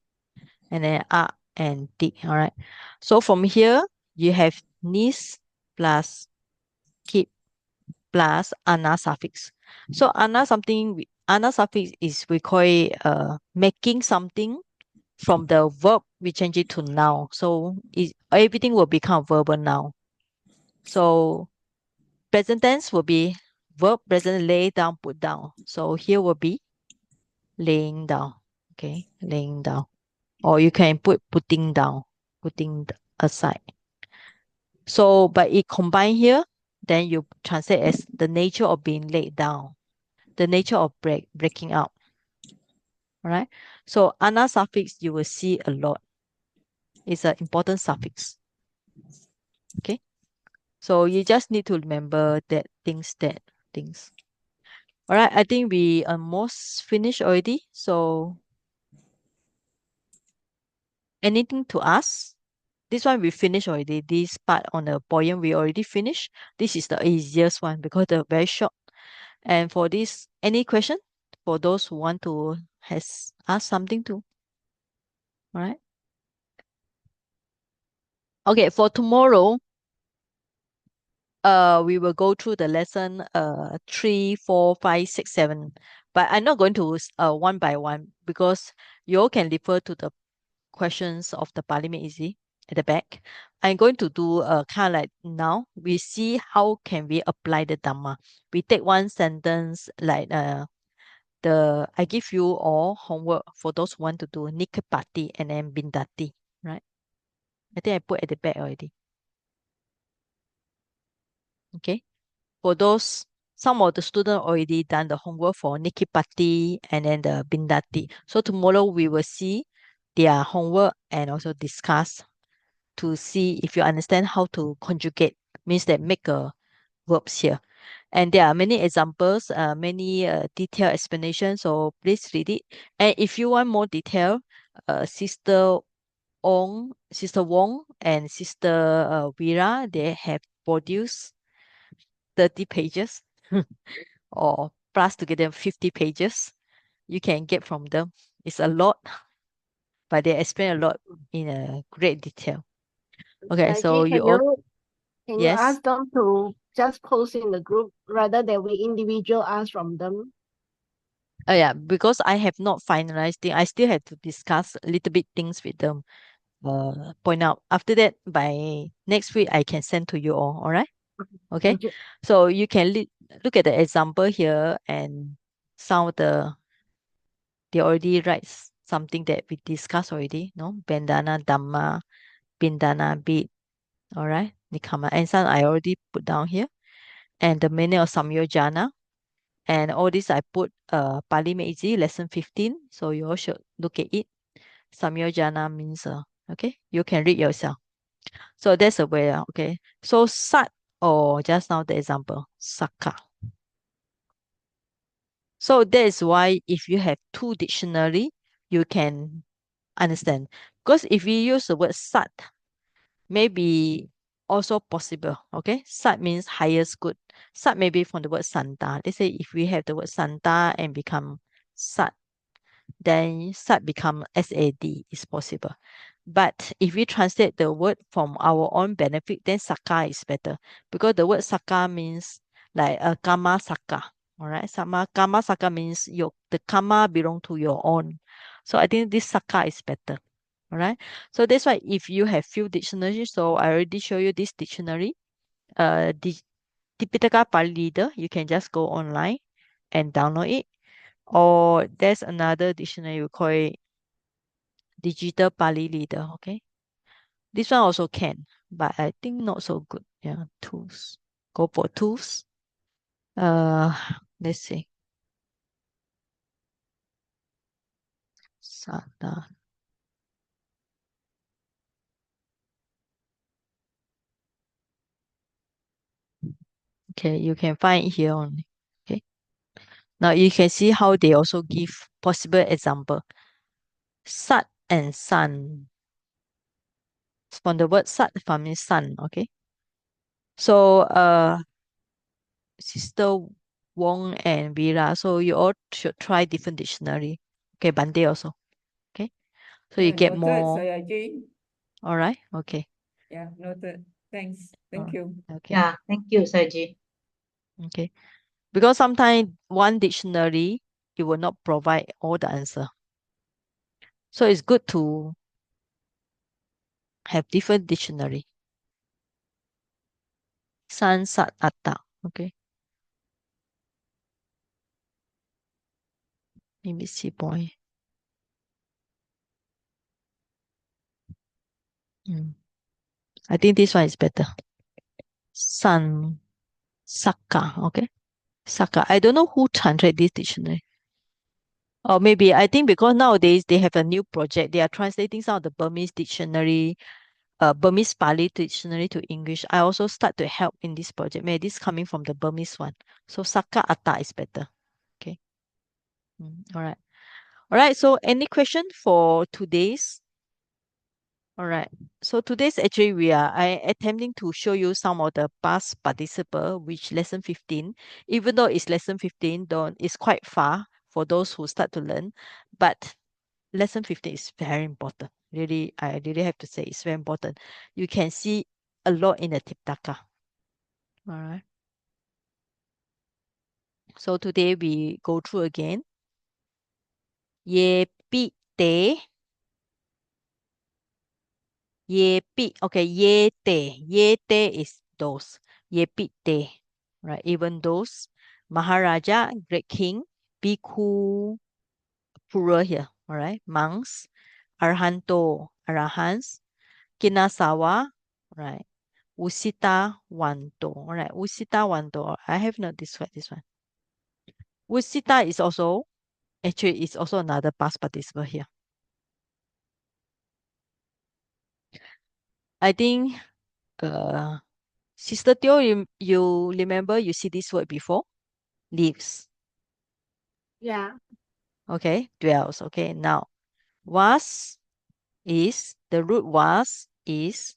And then and di. All right. So from here, you have nis plus keep plus ana suffix. So ana suffix is we call it making something from the verb, we change it to noun. So everything will become verbal noun. So present tense will be verb present, lay down, put down. So here will be laying down. Okay, laying down. Or you can put putting down, putting aside. So by it combine here, then you translate as the nature of being laid down, the nature of breaking up. All right. So ana suffix you will see a lot. It's an important suffix. Okay. So you just need to remember that things. All right. I think we almost finished already. So anything to ask? This one we finished already. This part on the poem we already finished. This is the easiest one because they're very short. And for this, any question for those who want to has ask something to? All right. Okay, for tomorrow, we will go through the lesson 3, 4, 5, 6, 7. But I'm not going to one by one because you all can refer to the questions of the Pali Made Easy at the back. I'm going to do kind of like now we see how can we apply the Dhamma. We take one sentence like I give you all homework for those who want to do Nikapati and then Bindati, right? I think I put at the back already. Okay. For those, some of the students already done the homework for Nikipati and then the Bindati. So tomorrow we will see their homework and also discuss to see if you understand how to conjugate, means that make a verbs here. And there are many examples, many detailed explanations. So please read it. And if you want more detail, Sister Sister Wong, and Sister Vera, they have produced 30 pages or plus together 50 pages. You can get from them. It's a lot, but they explain a lot in a great detail. Okay, so you all, can you yes. ask them to just post in the group rather than we individual ask from them? Yeah, because I have not finalized it, I still have to discuss a little bit things with them. Point out. After that, by next week, I can send to you all. All right. Okay. Thank you. So you can look at the example here and some of they already write something that we discussed already. No, Bandana Dhamma, Bindana Bid. All right. Nikama. And some I already put down here. And the meaning of Samyojana. And all this I put Pali Made Easy lesson 15. So you all should look at it. Samyojana means okay, you can read yourself. So that's a way. Okay. So sat or just now the example, saka. So that is why if you have two dictionary, you can understand. Because if we use the word sat, maybe also possible. Okay, sat means highest good. Sat may be from the word santa. They say if we have the word santa and become sat, then sat become sad is possible. But if we translate the word from our own benefit, then saka is better, because the word saka means like a karma saka. All right, karma saka means the karma belong to your own. So I think this saka is better. All right. So that's why if you have few dictionaries, so I already show you this dictionary, the Tipitaka Pali Reader, you can just go online and download it. Or there's another dictionary, we call it Digital Pali Reader. Okay. This one also can, but I think not so good. Yeah, tools. Go for tools. Let's see. Sata. Okay, you can find it here only. Okay. Now you can see how they also give possible example. Sat and sun. From the word sat from means sun. Okay. So Sister Wong and Vera, so you all should try different dictionary. Okay, Bande also. Okay. So you get Noted, more. Sayaji. All right. Okay. Yeah, noted. Thanks. Thank Alright. you. Okay. Yeah, thank you, Saji. Okay. Because sometimes one dictionary, it will not provide all the answer. So it's good to have different dictionary. San, sat, atta. Okay. Let me see, boy. I think this one is better. San, saka. Okay. Saka. I don't know who translate this dictionary. Or maybe I think because nowadays they have a new project. They are translating some of the Burmese dictionary, Burmese Pali dictionary to English. I also start to help in this project. Maybe this coming from the Burmese one. So Saka Atta is better. Okay. All right. All right. So any question for today's? All right. So today's actually I attempting to show you some of the past participle, which lesson 15. Even though it's lesson 15, don't it's quite far for those who start to learn, but lesson 15 is very important. Really, I really have to say it's very important. You can see a lot in the Tipitaka. All right. So today we go through again. Ye pi te. Ye pi. Okay, ye te. Ye te is those. Ye pi te. Right. Even those. Maharaja, great king. Bhikkhu, plural here. All right. Monks. Arhanto, arahants. Kinasawa. Right. Usita Wanto. All right, Usita Wanto. I have not described this one. Usita is also, actually, it's also another past participle here. I think, Sister Teo, you remember you see this word before? Lives. Yeah. Okay, dwells. Okay, now, was is, the root was is,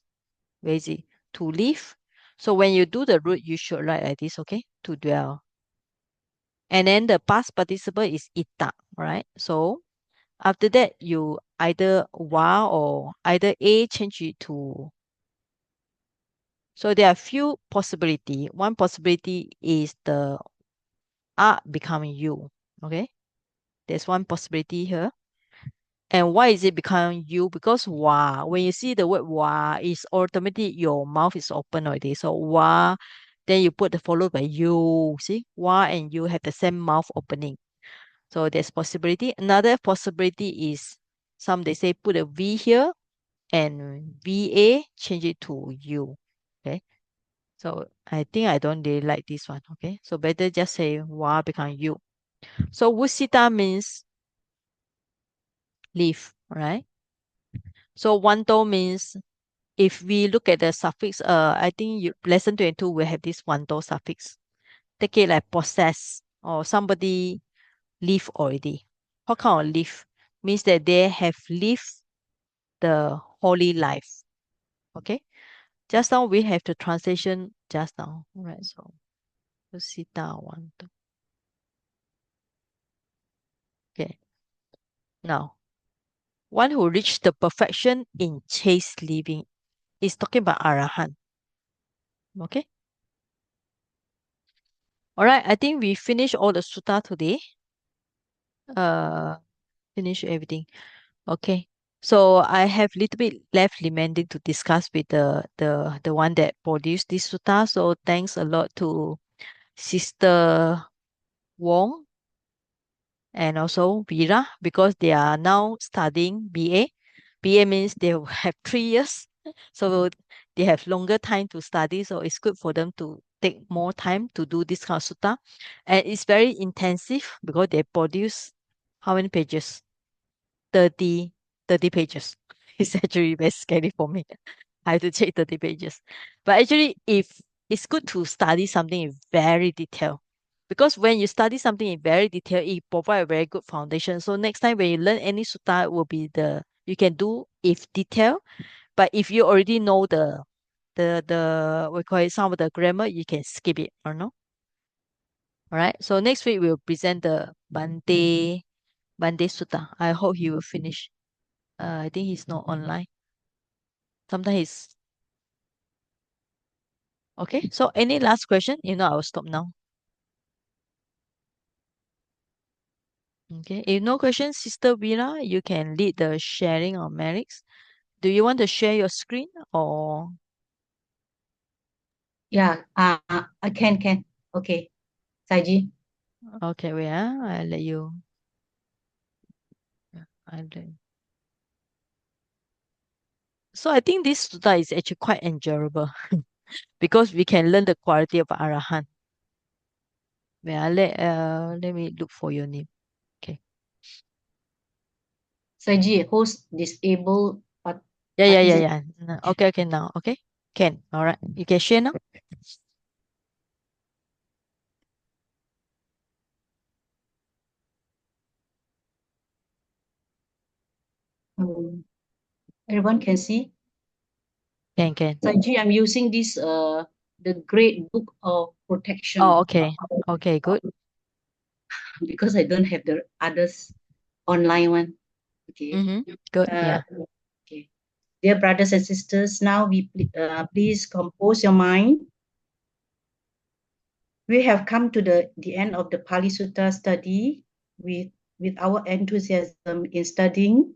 where is it? To live. So when you do the root, you should write like this, okay? To dwell. And then the past participle is ita, right? So after that, you either wa or either A change it to. So there are few possibility. One possibility is the a becoming you. Okay. There's one possibility here. And why is it becoming you? Because wa, when you see the word wa, is automatically your mouth is open already. So wa, then you put the followed by you. See, wa and you have the same mouth opening. So there's possibility. Another possibility is some they say put a V here and VA change it to U. Okay. So I think I don't really like this one. Okay. So better just say wa become U. So Wusita means leaf, right? So Wanto means if we look at the suffix, I think lesson 22 will have this Wanto suffix. Take it like possess or somebody leave already. What kind of leave? means that they have lived the holy life. Okay. Just now we have the translation just now. All right. So Sutta 1, 2. Okay. Now, one who reached the perfection in chaste living is talking about Arahant. Okay. All right. I think we finished all the sutta today. Finish everything. Okay. So I have little bit left remaining to discuss with the one that produced this sutta. So thanks a lot to Sister Wong and also Vera because they are now studying BA. BA means they will have 3 years. So they have longer time to study. So it's good for them to take more time to do this kind of sutta. And it's very intensive because they produce how many pages? 30 pages. It's actually very scary for me. I have to check 30 pages. But actually, if it's good to study something in very detail, because when you study something in very detail, it provides a very good foundation. So next time when you learn any sutta, it will be you can do if detail. But if you already know the we call it some of the grammar, you can skip it or no. All right. So next week we'll present the Bante Sutta. I hope he will finish. I think he's not online. Sometimes he's okay. So any last question? If not, I will stop now. Okay. If no questions, Sister Vera, you can lead the sharing of merits. Do you want to share your screen or Yeah, I can. Okay. Saiji. okay, wait, I'll let you. I'll let... So I think this sutta is actually quite enjoyable because we can learn the quality of Arahant. Wait, let me look for your name. Okay. Saiji, host disabled Yeah. Okay, now. Okay. Can. All right. You can share now. Everyone can see. Can. Saiji, I'm using this the Great Book of Protection. Oh, okay. Okay, good. Because I don't have the others online one. Okay. Good. Yeah. Okay. Dear brothers and sisters, now we please compose your mind. We have come to the end of the Pali Sutta study with our enthusiasm in studying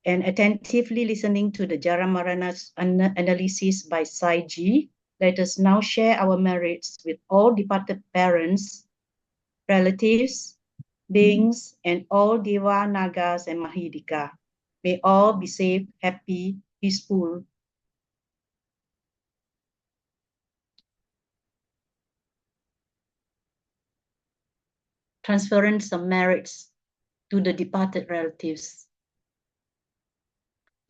and attentively listening to the Jaramaraṇa's analysis by Saiji. Let us now share our merits with all departed parents, relatives, beings, and all Deva, Nagas, and Mahidika. May all be safe, happy, peaceful. Transference of merits to the departed relatives.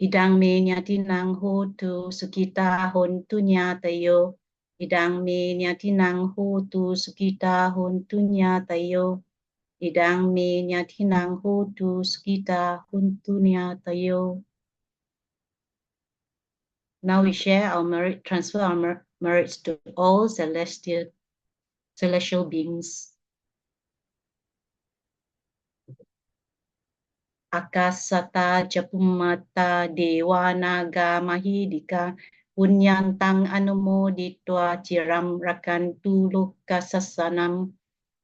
Idang me nyatinang hotu sukita hontu nyatayo. Idang me nyatinang hotu sukita hontu nyatayo. Idang me nyatinang hotu sukita hontu nyatayo. Now we share our merit, transfer our merits to all celestial beings. Akasata Japumata Dewa Naga Mahidika Punyantang Anumoditwa Ciram Rakantu Lukasasanam.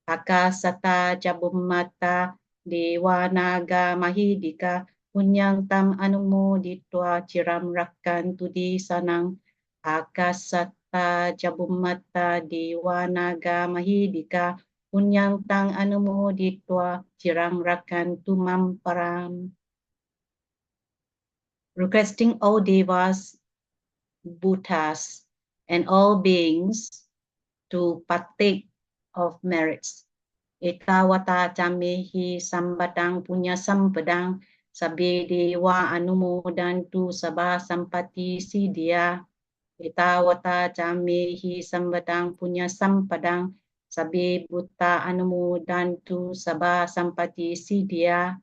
Akasata Japumata Dewa Naga Mahidika Punyantang Anumoditwa Ciram Rakantu di sanang. Akasata Japumata Dewa Naga Mahidika Punyantang anumoditwa cirang rakantu mamparam. Requesting all devas, Buddhas, and all beings to partake of merits. Etawata camehi sambadang punya sampadang sabe dewa anumodantu sabah sampati sidia. Etawata camehi sambadang punya sampadang sabi buta anumodantu sabah sampati sidia.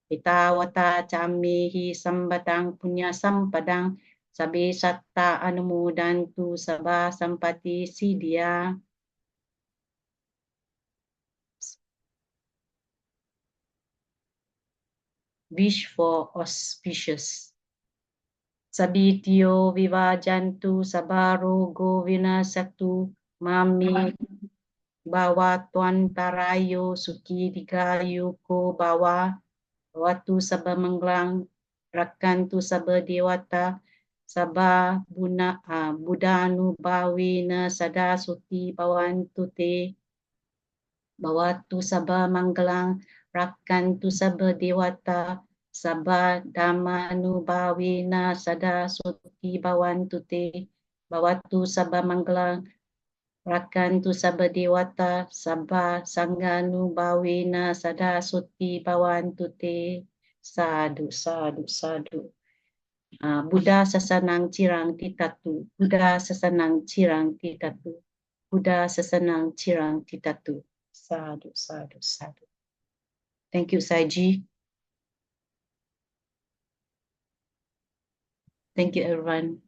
Itawata Chamihi Sambatang Punya Sampadang Sabi Satta Anumodantu Sabha Sampati Siddhya. Wish for auspicious. Sabityo Vivajantu Sabarogo Vinasatu Mami Bawa Tuan Tarayo Suki Digayu Ko Bawa Watu Sabah Manglang Rakantu Sabah Dewata Sabah Budanu Bawina Sada Suti Bawantu Te Bawatu Sabah Manglang Rakantu Sabah Dewata Sabah Damanu Bawina Sada Suti Bawantu Te Bawatu Sabah Manglang Rakantu Sabah Dewata Sabah Sangganu Bawina Sada Suti Bawantu Te. Sadu, sadu, sadu. Buddha sasanang cirang titatu. Buddha sasanang cirang titatu. Buddha sasanang cirang titatu. Sadu, sadu, sadu. Thank you, Saiji. Thank you, everyone.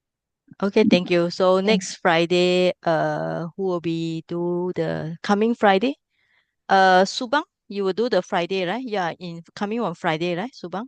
Okay, thank you. So next Friday, who will be do the coming Friday? Subang, you will do the Friday, right? Yeah, in coming on Friday, right, Subang?